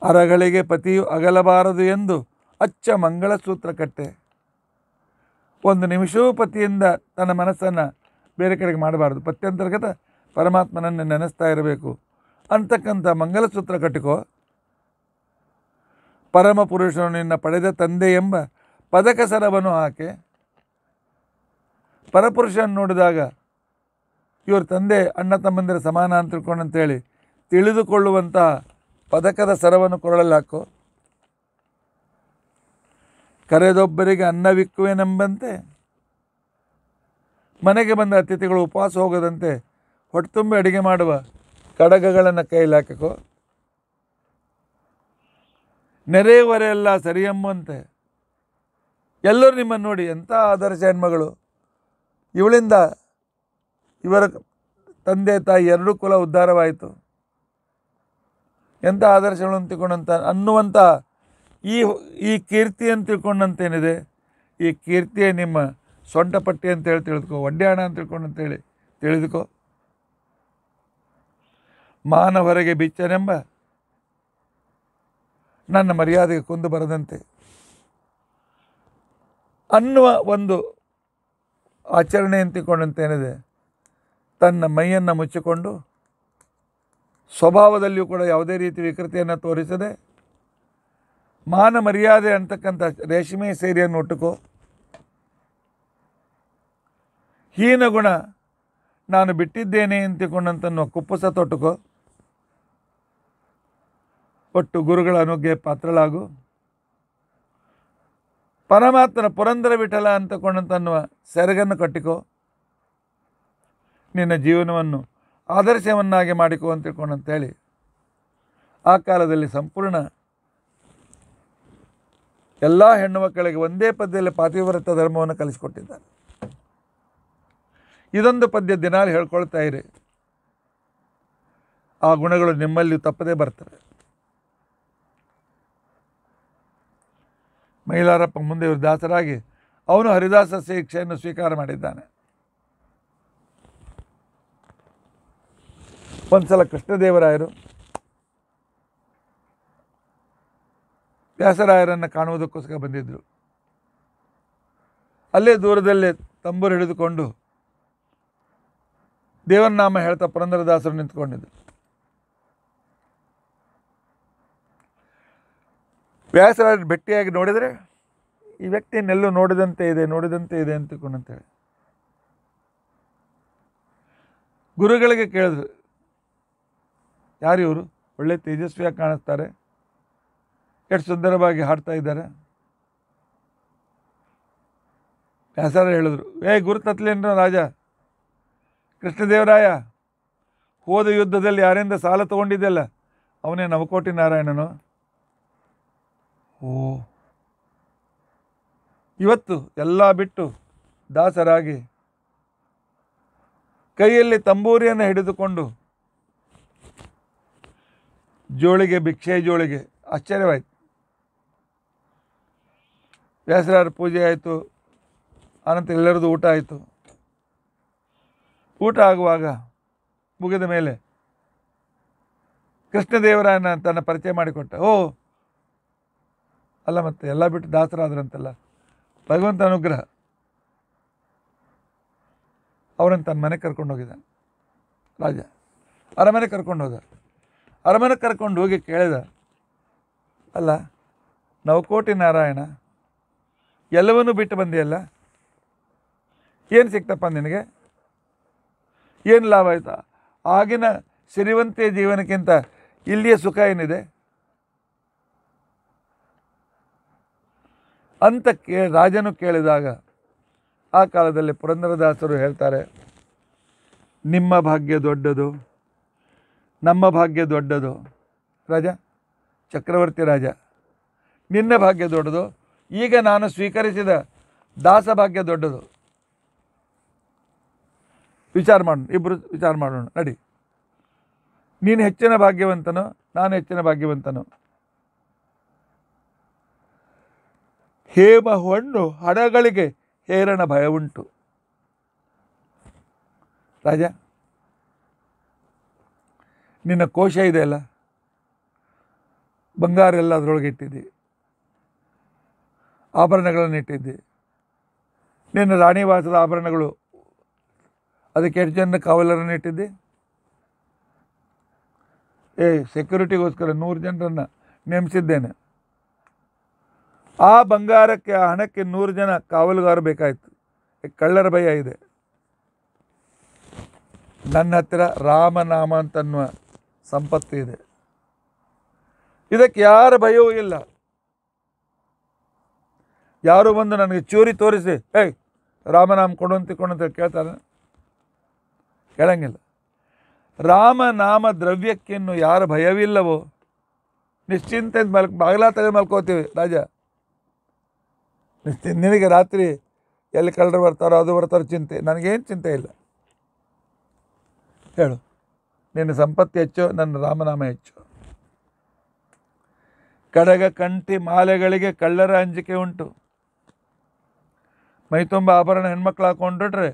ಅರಗಳಿಗೆ ಪತಿಯು ಅಗಲಬಾರದು ಎಂದು ಅಚ್ಚ ಮಂಗಳಸೂತ್ರ ಕಟ್ಟೆ. ಒಂದು ನಿಮಿಷವೂ ಪತಿಯಿಂದ ತನ್ನ ಮನಸ್ಸನ್ನು ಬೇರೆ ಕಡೆಗೆ ಮಾಡಬಾರ್ದು. ಪತ್ಯಂತರ್ಗತ ಪರಮಾತ್ಮನನ್ನು ನೆನೆಸ್ತಾ ಇರಬೇಕು ಅಂತಕ್ಕಂಥ ಮಂಗಲಸೂತ್ರ ಕಟ್ಟಿಕೋ. ಪರಮ ಪುರುಷನು ನಿನ್ನ ಪಡೆದ ತಂದೆ ಎಂಬ ಪದಕ ಸರವನ್ನು ಹಾಕೆ. ಪರಪುರುಷನ ನೋಡಿದಾಗ ಇವ್ರ ತಂದೆ ಅಣ್ಣ ತಮ್ಮಂದಿರ ಸಮಾನ ಅಂತ ತಿಳ್ಕೊಂಡಂತೇಳಿ ತಿಳಿದುಕೊಳ್ಳುವಂತಹ ಪದಕದ ಸರವನ್ನು ಕೊರಳಲ್ಲಿ ಹಾಕೋ. ಕರೆದೊಬ್ಬರಿಗೆ ಅನ್ನವಿಕ್ಕುವೆನೆಂಬಂತೆ ಮನೆಗೆ ಬಂದ ಅತಿಥಿಗಳು ಉಪವಾಸ ಹೋಗದಂತೆ ಹೊಟ್ಟೆತುಂಬಿ ಅಡುಗೆ ಮಾಡುವ ಕಡಗಗಳನ್ನು ಕೈಯಲ್ಲಿ ಹಾಕಿಕೋ. ನೆರೆಯವರೆಲ್ಲ ಸರಿಯೆಂಬಂತೆ ಎಲ್ಲರೂ ನಿಮ್ಮನ್ನು ನೋಡಿ ಎಂಥ ಆದರ್ಶ ಹೆಣ್ಮಗಳು, ಇವಳಿಂದ ಇವರ ತಂದೆ ತಾಯಿ 2 ಕುಲ ಉದ್ಧಾರವಾಯಿತು, ಎಂಥ ಆದರ್ಶಗಳು ಅಂತ ತಿಳ್ಕೊಂಡಂತ ಅನ್ನುವಂಥ ಈ ಕೀರ್ತಿ ಅಂತ ತಿಳ್ಕೊಂಡಂತೇನಿದೆ, ಈ ಕೀರ್ತಿಯೇ ನಿಮ್ಮ ಸೊಂಟಪಟ್ಟಿ ಅಂತೇಳಿ ತಿಳಿದುಕೋ, ಒಡ್ಯಾಣ ಅಂತ ತಿಳ್ಕೊಂಡಂತೇಳಿ ತಿಳಿದುಕೋ. ಮಾನ ಹೊರಗೆ ಬಿಚ್ಚನೆಂಬ ನನ್ನ ಮರ್ಯಾದೆಗೆ ಕುಂದು ಬರದಂತೆ ಅನ್ನುವ ಒಂದು ಆಚರಣೆ ಅಂತ ತಿಳ್ಕೊಂಡಂತೇನಿದೆ, ತನ್ನ ಮೈಯನ್ನು ಮುಚ್ಚಿಕೊಂಡು ಸ್ವಭಾವದಲ್ಲಿಯೂ ಕೂಡ ಯಾವುದೇ ರೀತಿ ವಿಕೃತಿಯನ್ನು ತೋರಿಸದೆ ಮಾನ ಮರ್ಯಾದೆ ಅಂತಕ್ಕಂಥ ರೇಷ್ಮೆ ಸೀರೆಯನ್ನು ಉಟ್ಟುಕೋ. ಹೀನ ಗುಣ ನಾನು ಬಿಟ್ಟಿದ್ದೇನೆ ಅಂತಿಕೊಂಡಂತನ್ನುವ ಕುಪ್ಪಸ ತೊಟ್ಟುಕೋ. ಒಟ್ಟು ಗುರುಗಳ ಅನುಜ್ಞೆ ಪಾತ್ರಳಾಗು. ಪರಮಾತ್ಮನ ಪುರಂದರ ವಿಠಲ ಅಂತಕೊಂಡಂತನ್ನುವ ಸೆರಗನ್ನು ಕಟ್ಟಿಕೋ. ನಿನ್ನ ಜೀವನವನ್ನು ಆದರ್ಶವನ್ನಾಗಿ ಮಾಡಿಕೋ ಅಂತ ತಿಳ್ಕೊಂಡಂತೇಳಿ ಆ ಕಾಲದಲ್ಲಿ ಸಂಪೂರ್ಣ ಎಲ್ಲ ಹೆಣ್ಣು ಮಕ್ಕಳಿಗೆ ಒಂದೇ ಪದ್ಯದಲ್ಲಿ ಪಾತಿವ್ರತ ಧರ್ಮವನ್ನು ಕಲಿಸಿಕೊಟ್ಟಿದ್ದಾರೆ. ಇದೊಂದು ಪದ್ಯ ದಿನಾಲು ಹೇಳ್ಕೊಳ್ತಾ ಇರಿ, ಆ ಗುಣಗಳು ನಿಮ್ಮಲ್ಲಿ ತಪ್ಪದೇ ಬರ್ತವೆ. ಮೈಲಾರಪ್ಪ ಮುಂದೆ ಇವರು ದಾಸರಾಗಿ ಅವನು ಹರಿದಾಸ ಶಿಕ್ಷೆಯನ್ನು ಸ್ವೀಕಾರ ಮಾಡಿದ್ದಾನೆ. ಒಂದ್ಸಲ ಕೃಷ್ಣದೇವರಾಯರು ವ್ಯಾಸರಾಯರನ್ನು ಕಾಣುವುದಕ್ಕೋಸ್ಕರ ಬಂದಿದ್ದರು. ಅಲ್ಲೇ ದೂರದಲ್ಲೇ ತಂಬೂರು ಹಿಡಿದುಕೊಂಡು ದೇವರ ನಾಮ ಹೇಳ್ತಾ ಪುರಂದರದಾಸರು ನಿಂತ್ಕೊಂಡಿದ್ದರು. ವ್ಯಾಸರಾಯರು ಭೇಟಿಯಾಗಿ ನೋಡಿದರೆ ಈ ವ್ಯಕ್ತಿಯನ್ನೆಲ್ಲೂ ನೋಡಿದಂತೆ ಇದೆ ಅಂತಕೊಂಡಂತೇಳಿ ಗುರುಗಳಿಗೆ ಕೇಳಿದ್ರು, ಯಾರು ಇವರು? ಒಳ್ಳೆ ತೇಜಸ್ವಿಯಾಗಿ ಕಾಣಿಸ್ತಾರೆ, ಎಷ್ಟು ಸುಂದರವಾಗಿ ಹಾಡ್ತಾ ಇದ್ದಾರೆ. ವ್ಯಾಸರಾಯರು ಹೇಳಿದ್ರು, ಗುರುತತ್ಲೇನ್ರ ರಾಜ ಕೃಷ್ಣದೇವರಾಯ, ಹೋದ ಯುದ್ಧದಲ್ಲಿ ಯಾರಿಂದ ಸಾಲ ತಗೊಂಡಿದ್ದೆಲ್ಲ ಅವನೇ ನವಕೋಟಿ ನಾರಾಯಣನು. ಓ, ಇವತ್ತು ಎಲ್ಲ ಬಿಟ್ಟು ದಾಸರಾಗಿ ಕೈಯಲ್ಲಿ ತಂಬೂರಿಯನ್ನು ಹಿಡಿದುಕೊಂಡು ಜೋಳಿಗೆ ಭಿಕ್ಷೆ ಜೋಳಿಗೆ. ಆಶ್ಚರ್ಯವಾಯಿತು. ವ್ಯಾಸರಾಯರ ಪೂಜೆ ಆಯಿತು, ಆನಂತರ ಎಲ್ಲರದು ಊಟ ಆಯಿತು. ಊಟ ಆಗುವಾಗ ಮುಗಿದ ಮೇಲೆ ಕೃಷ್ಣದೇವರಾಯನ ತನ್ನ ಪರಿಚಯ ಮಾಡಿಕೊಟ್ಟ. ಓ ಅಲ್ಲ, ಮತ್ತೆ ಎಲ್ಲ ಬಿಟ್ಟು ದಾಸರಾದ್ರಂತಲ್ಲ, ಭಗವಂತ ಅನುಗ್ರಹ. ಅವರನ್ನು ತನ್ನ ಮನೆಗೆ ಕರ್ಕೊಂಡು ಹೋಗಿದ್ದಾನೆ ರಾಜ. ಅರಮನೆ ಕರ್ಕೊಂಡು ಹೋದ. ಅರಮನೆ ಕರ್ಕೊಂಡು ಹೋಗಿ ಕೇಳಿದ, ಅಲ್ಲ ನವಕೋಟಿ ನಾರಾಯಣ, ಎಲ್ಲವನ್ನೂ ಬಿಟ್ಟು ಬಂದಿಯಲ್ಲ, ಏನು ಸಿಕ್ತಪ್ಪ ನಿನಗೆ? ಏನು ಲಾಭ ಆಯಿತಾ? ಆಗಿನ ಸಿರಿವಂತೆಯ ಜೀವನಕ್ಕಿಂತ ಇಲ್ಲಿಯ ಸುಖ ಏನಿದೆ ಅಂತ ರಾಜನು ಕೇಳಿದಾಗ ಆ ಕಾಲದಲ್ಲಿ ಪುರಂದರದಾಸರು ಹೇಳ್ತಾರೆ, ನಿಮ್ಮ ಭಾಗ್ಯ ದೊಡ್ಡದು, ನಮ್ಮ ಭಾಗ್ಯ ದೊಡ್ಡದು. ರಾಜ, ಚಕ್ರವರ್ತಿ ರಾಜ, ನಿನ್ನ ಭಾಗ್ಯ ದೊಡ್ಡದು, ಈಗ ನಾನು ಸ್ವೀಕರಿಸಿದ ದಾಸ ಭಾಗ್ಯ ದೊಡ್ಡದು. ವಿಚಾರ ಮಾಡೋಣ, ಇಬ್ಬರು ವಿಚಾರ ಮಾಡೋಣ, ನಡಿ. ನೀನು ಹೆಚ್ಚಿನ ಭಾಗ್ಯವಂತನು, ನಾನು ಹೆಚ್ಚಿನ ಭಾಗ್ಯವಂತನು. ಹೇಮ ಹಣ್ಣು ಹಣಗಳಿಗೆ ಹೇರಣ ಭಯವುಂಟು. ರಾಜ, ನಿನ್ನ ಕೋಶ ಇದೆಯಲ್ಲ, ಬಂಗಾರ ಎಲ್ಲ ಅದರೊಳಗೆ ಇಟ್ಟಿದ್ದಿ, ಆಭರಣಗಳನ್ನು ಇಟ್ಟಿದ್ದಿ. ನಿನ್ನ ರಾಣಿವಾಸದ ಆಭರಣಗಳು, ಅದಕ್ಕೆ ಎಷ್ಟು ಜನ ಕಾವಲರನ್ನು ಇಟ್ಟಿದ್ದಿ? ಸೆಕ್ಯೂರಿಟಿಗೋಸ್ಕರ 100 ಜನರನ್ನು ನೇಮಿಸಿದ್ದೇನೆ. ಆ ಬಂಗಾರಕ್ಕೆ, ಆ ಹಣಕ್ಕೆ 100 ಜನ ಕಾವಲುಗಾರ ಬೇಕಾಯಿತು. ಕಳ್ಳರ ಭಯ ಇದೆ. ನನ್ನ ಹತ್ತಿರ ರಾಮನಾಮ ಅಂತನ್ನುವ ಸಂಪತ್ತು ಇದೆ, ಇದಕ್ಕೆ ಯಾರ ಭಯವೂ ಇಲ್ಲ. ಯಾರು ಬಂದು ನನಗೆ ಚೂರಿ ತೋರಿಸಿ ರಾಮನಾಮ ಕೊಡುವಂತ ಕೇಳ್ತಾರೆ? ಕೇಳಂಗಿಲ್ಲ. ರಾಮನಾಮ ದ್ರವ್ಯಕ್ಕಿನ್ನು ಯಾರ ಭಯವಿಲ್ಲವೋ ನಿಶ್ಚಿಂತೆ ಬಾಗಿಲ ತೆಗೆದು ಮಲ್ಕೋತೀವಿ ರಾಜ. ನಿನಗೆ ರಾತ್ರಿ ಎಲ್ಲಿ ಕಳ್ಳರು ಬರ್ತಾರೋ ಅದು ಬರ್ತಾರೋ ಚಿಂತೆ, ನನಗೇನು ಚಿಂತೆ ಇಲ್ಲ. ಹೇಳು, ನಿನ್ನ ಸಂಪತ್ತಿ ಹೆಚ್ಚು, ನನ್ನ ರಾಮನಾಮ ಹೆಚ್ಚು. ಕಡಗ ಕಂಠಿ ಮಾಲೆಗಳಿಗೆ ಕಳ್ಳರ ಅಂಜಿಕೆ ಉಂಟು. ಮೈ ತುಂಬ ಆಭರಣ ಹೆಣ್ಮಕ್ಳು ಹಾಕೊಂಡ್ರೆ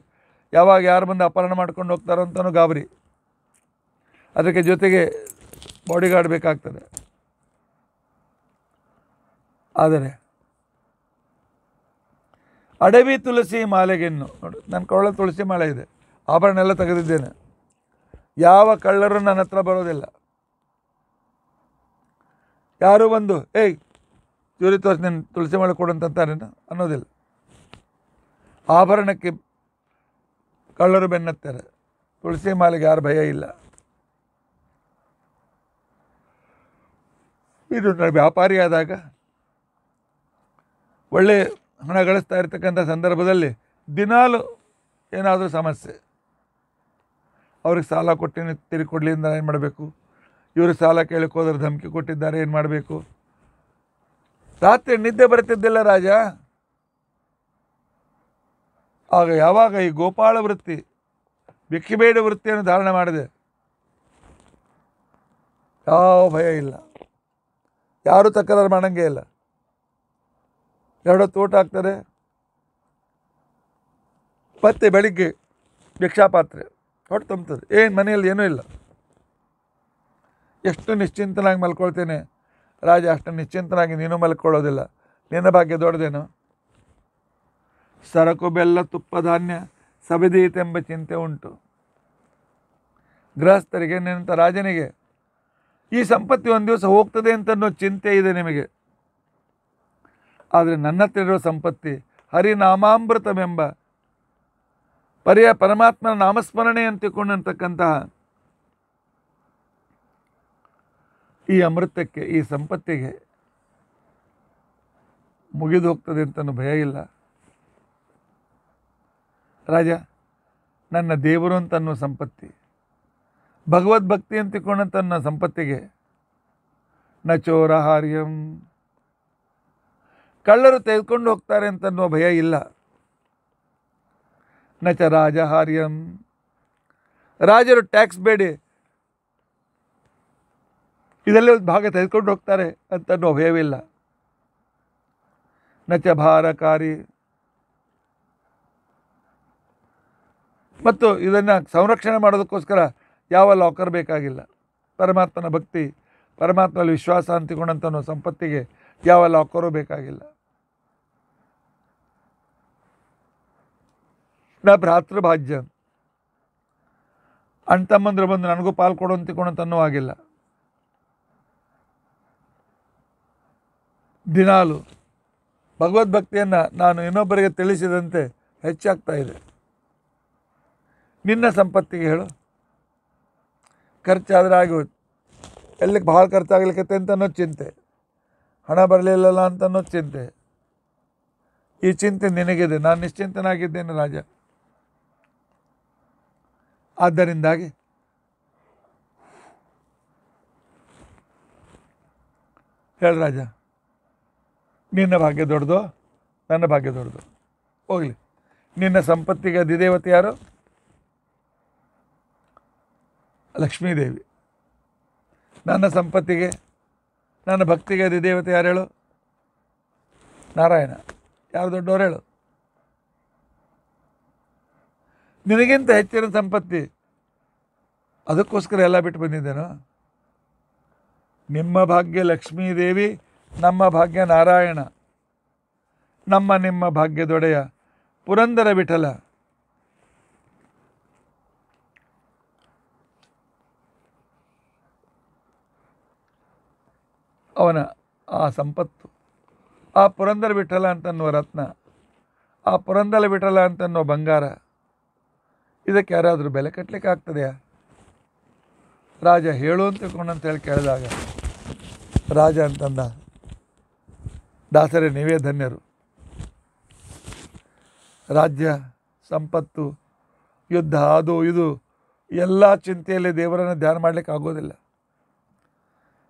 ಯಾವಾಗ ಯಾರು ಬಂದು ಅಪಹರಣ ಮಾಡ್ಕೊಂಡು ಹೋಗ್ತಾರೋ ಅಂತಲೂ ಗಾಬರಿ. ಅದಕ್ಕೆ ಜೊತೆಗೆ ಬಾಡಿಗಾರ್ಡ್ ಬೇಕಾಗ್ತದೆ. ಆದರೆ ಅಡವಿ ತುಳಸಿ ಮಾಲೆಗೆನ್ನು ನೋಡಿ, ನನ್ನ ಕೊಳ್ಳ ತುಳಸಿ ಮಾಲೆ ಇದೆ, ಆಭರಣ ಎಲ್ಲ ತೆಗೆದಿದ್ದೇನೆ, ಯಾವ ಕಳ್ಳರು ನನ್ನ ಹತ್ರ ಬರೋದಿಲ್ಲ. ಯಾರು ಬಂದು ಚೂರಿ ತೋರಿಸಿ ನೀನು ತುಳಸಿ ಮಾಲೆ ಕೊಡು ಅಂತಾರೇನು ಅನ್ನೋದಿಲ್ಲ. ಆಭರಣಕ್ಕೆ ಕಳ್ಳರು ಬೆನ್ನತ್ತಾರೆ. ತುಳಸಿ ಮಾಲೆಗೆ ಯಾರು ಭಯ ಇಲ್ಲ. ಇದು ವ್ಯಾಪಾರಿ ಆದಾಗ ಒಳ್ಳೆ ಹಣ ಗಳಿಸ್ತಾ ಇರ್ತಕ್ಕಂಥ ಸಂದರ್ಭದಲ್ಲಿ ದಿನಾಲು ಏನಾದರೂ ಸಮಸ್ಯೆ, ಅವ್ರಿಗೆ ಸಾಲ ಕೊಟ್ಟಿನ ತಿರುಗಿ ಕೊಡಲಿ ಅಂದ್ರೆ ಏನು ಮಾಡಬೇಕು, ಇವರು ಸಾಲ ಕೇಳಕ್ಕೆ ಹೋದ್ರೆ ಧಮಕಿ ಕೊಟ್ಟಿದ್ದಾರೆ ಏನು ಮಾಡಬೇಕು. ರಾತ್ರಿ ನಿದ್ದೆ ಬರ್ತಿದ್ದಿಲ್ಲ ರಾಜ. ಆಗ ಯಾವಾಗ ಈ ಗೋಪಾಳ ವೃತ್ತಿ, ಭಿಕ್ಷಬೇಡ ವೃತ್ತಿಯನ್ನು ಧಾರಣೆ ಮಾಡಿದೆ, ಯಾವ ಭಯ ಇಲ್ಲ, ಯಾರೂ ತಕರಾರು ಮಾಡಂಗೆ ಇಲ್ಲ. ಎರಡೊತ್ತು ಊಟ ಆಗ್ತದೆ, ಮತ್ತೆ ಬೆಳಿಗ್ಗೆ ಭಿಕ್ಷಾಪಾತ್ರೆ ಹೊಟ್ಟು ತುಂಬುತ್ತದೆ, ಏನು ಮನೆಯಲ್ಲಿ ಏನೂ ಇಲ್ಲ. ಎಷ್ಟು ನಿಶ್ಚಿಂತನಾಗಿ ಮಲ್ಕೊಳ್ತೇನೆ ರಾಜ, ಅಷ್ಟು ನಿಶ್ಚಿಂತನಾಗಿ ನೀನು ಮಲ್ಕೊಳ್ಳೋದಿಲ್ಲ. ನಿನ್ನ ಭಾಗ್ಯ ದೊಡ್ಡದೇನು. ಸರಕು ಬೆಲ್ಲ ತುಪ್ಪ ಧಾನ್ಯ ಸಬದೀತೆಂಬ ಚಿಂತೆ ಉಂಟು ಗೃಹಸ್ಥರಿಗೆ, ನಿನ್ನಂಥ ರಾಜನಿಗೆ. ಈ ಸಂಪತ್ತಿ ಒಂದು ದಿವಸ ಹೋಗ್ತದೆ ಅಂತ ಅನ್ನೋ ಚಿಂತೆ ಇದೆ ನಿಮಗೆ. ಆದರೆ ನನ್ನ ಹತ್ರ ಇರೋ ಸಂಪತ್ತಿ ಹರಿನಾಮಾಮೃತವೆಂಬ ಪರಮಾತ್ಮನ ನಾಮಸ್ಮರಣೆ ಅಂತಿಕೊಂಡಂತಕ್ಕಂತಹ ಈ ಅಮೃತಕ್ಕೆ, ಈ ಸಂಪತ್ತಿಗೆ ಮುಗಿದು ಹೋಗ್ತದೆ ಅಂತನೂ ಭಯ ಇಲ್ಲ ರಾಜ. ನನ್ನ ದೇವರು ಅಂತನ್ನೋ ಸಂಪತ್ತಿ, ಭಗವದ್ಭಕ್ತಿ ಅಂತಿಕೊಂಡಂತನ್ನ ಸಂಪತ್ತಿಗೆ ನ ಚೋರಹಾರ್ಯಂ, ಕಳ್ಳರು ತೆಗೆದುಕೊಂಡು ಹೋಗ್ತಾರೆ ಅಂತನ್ನೋ ಭಯ ಇಲ್ಲ. ನ ಚ ರಾಜಹಾರ್ಯಂ, ರಾಜರು ಟ್ಯಾಕ್ಸ್ ಬೇಡಿ ಇದರಲ್ಲಿ ಒಂದು ಭಾಗ ತೆಗೆದುಕೊಂಡು ಹೋಗ್ತಾರೆ ಅಂತನ್ನೋ ಭಯವಿಲ್ಲ. ನ ಚ ಭಾರಕಾರಿ, ಮತ್ತು ಇದನ್ನು ಸಂರಕ್ಷಣೆ ಮಾಡೋದಕ್ಕೋಸ್ಕರ ಯಾವ ಲಾಕರ್ ಬೇಕಾಗಿಲ್ಲ. ಪರಮಾತ್ಮನ ಭಕ್ತಿ, ಪರಮಾತ್ಮನಲ್ಲಿ ವಿಶ್ವಾಸ ಅಂತಿಕೊಂಡಂತನೋ ಸಂಪತ್ತಿಗೆ ಯಾವ ಲಾಕರು ಬೇಕಾಗಿಲ್ಲ. ನ ಭ್ರಾತೃಭಾಜ್ಯ, ಅಣ್ಣ ತಮ್ಮಂದ್ರು ಬಂದು ನನಗೂ ಪಾಲು ಕೊಡು ಅಂತಿಕೊಂಡಂತನೂ ಆಗಿಲ್ಲ. ದಿನಾಲು ಭಗವದ್ಭಕ್ತಿಯನ್ನು ನಾನು ಇನ್ನೊಬ್ಬರಿಗೆ ತಿಳಿಸಿದಂತೆ ಹೆಚ್ಚಾಗ್ತಾ ಇದೆ. ನಿನ್ನ ಸಂಪತ್ತಿಗೆ ಹೇಳು, ಖರ್ಚಾದರೆ ಆಗೋದು, ಎಲ್ಲಿಗೆ ಭಾಳ ಖರ್ಚಾಗಲಿಕ್ಕೆ ಅಂತ ಅನ್ನೋದು ಚಿಂತೆ, ಹಣ ಬರಲಿಲ್ಲಲ್ಲ ಅಂತ ಅನ್ನೋದು ಚಿಂತೆ. ಈ ಚಿಂತೆ ನಿನಗಿದೆ, ನಾನು ನಿಶ್ಚಿಂತನಾಗಿದ್ದೇನೆ ರಾಜ. ಆದ್ದರಿಂದಾಗಿ ಹೇಳು ರಾಜ, ನಿನ್ನ ಭಾಗ್ಯ ದೊಡ್ಡದು, ನನ್ನ ಭಾಗ್ಯ ದೊಡ್ಡದು. ಹೋಗಲಿ, ನಿನ್ನ ಸಂಪತ್ತಿಗೆ ಅಧಿದೇವತೆ ಯಾರು? ಲಕ್ಷ್ಮೀದೇವಿ. ನನ್ನ ಸಂಪತ್ತಿಗೆ, ನನ್ನ ಭಕ್ತಿಗೆ ಅಧಿದೇವತೆ ಯಾರು ಹೇಳು? ನಾರಾಯಣ. ಯಾರು ದೊಡ್ಡವರು ಹೇಳು? ನಿನಗಿಂತ ಹೆಚ್ಚಿನ ಸಂಪತ್ತಿ, ಅದಕ್ಕೋಸ್ಕರ ಎಲ್ಲ ಬಿಟ್ಟು ಬಂದಿದ್ದೇನೋ. ನಿಮ್ಮ ಭಾಗ್ಯ ಲಕ್ಷ್ಮೀದೇವಿ, ನಮ್ಮ ಭಾಗ್ಯ ನಾರಾಯಣ. ನಿಮ್ಮ ಭಾಗ್ಯದೊಡೆಯ ಪುರಂದರ ವಿಠಲ. ಅವನ ಆ ಸಂಪತ್ತು, ಆ ಪುರಂದರ ವಿಠಲ ಅಂತನ್ನುವ ರತ್ನ, ಆ ಪುರಂದರ ವಿಠಲ ಅಂತನ್ನೋ ಬಂಗಾರ, ಇದಕ್ಕೆ ಯಾರಾದರೂ ಬೆಲೆ ಕಟ್ಟಲಿಕ್ಕೆ ಆಗ್ತದೆಯಾ? ರಾಜ ಹೇಳು ಅಂತ ಹೇಳಿ ಕೇಳಿದಾಗ ರಾಜ ಅಂತಂದ, ದಾಸರೇ ನೀವೇ ಧನ್ಯರು. ರಾಜ್ಯ, ಸಂಪತ್ತು, ಯುದ್ಧ, ಅದು ಇದು ಎಲ್ಲ ಚಿಂತೆಯಲ್ಲಿ ದೇವರನ್ನು ಧ್ಯಾನ ಮಾಡಲಿಕ್ಕೆ ಆಗೋದಿಲ್ಲ.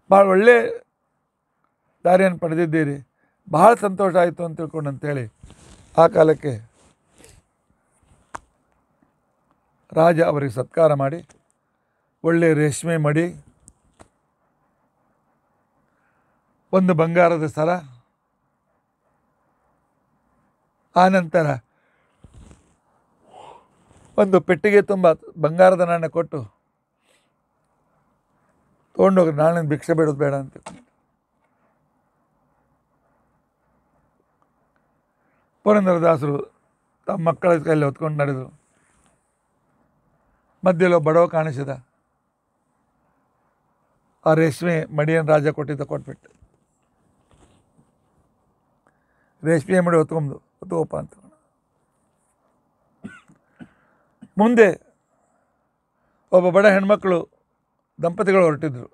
ಭಾಳ ಒಳ್ಳೆ ದಾರಿಯನ್ನು ಪಡೆದಿದ್ದೀರಿ, ಬಹಳ ಸಂತೋಷ ಆಯಿತು ಅಂತ ತಿಳ್ಕೊಂಡಂತೇಳಿ ಆ ಕಾಲಕ್ಕೆ ರಾಜ ಅವರಿಗೆ ಸತ್ಕಾರ ಮಾಡಿ ಒಳ್ಳೆಯ ರೇಷ್ಮೆ ಮಡಿ, ಒಂದು ಬಂಗಾರದ ಸರ, ಆನಂತರ ಒಂದು ಪೆಟ್ಟಿಗೆ ತುಂಬ ಬಂಗಾರದ ನಾಣ್ಯ ಕೊಟ್ಟು ತೊಗೊಂಡೋಗಿ, ನಾಳೆ ಭಿಕ್ಷೆ ಬೇಡೋದು ಬೇಡ ಅಂತ. ಪುರಂದರದಾಸರು ತಮ್ಮ ಮಕ್ಕಳ ಕೈಯಲ್ಲಿ ಹೊತ್ಕೊಂಡು ನಡೆದರು. ಮಧ್ಯೆಲ್ಲೋ ಬಡವ ಕಾಣಿಸಿದ. ಆ ರೇಷ್ಮೆ ಮಡಿಯನ್ನು ರಾಜ ಕೊಟ್ಬಿಟ್ಟು, ರೇಷ್ಮೆ ಮಡಿ ಹೊತ್ಕೊಂಬುದು, ಹೊತ್ಕೋಪ ಅಂತ. ಮುಂದೆ ಒಬ್ಬ ಬಡ ಹೆಣ್ಮಕ್ಳು ದಂಪತಿಗಳು ಹೊರಟಿದ್ರು.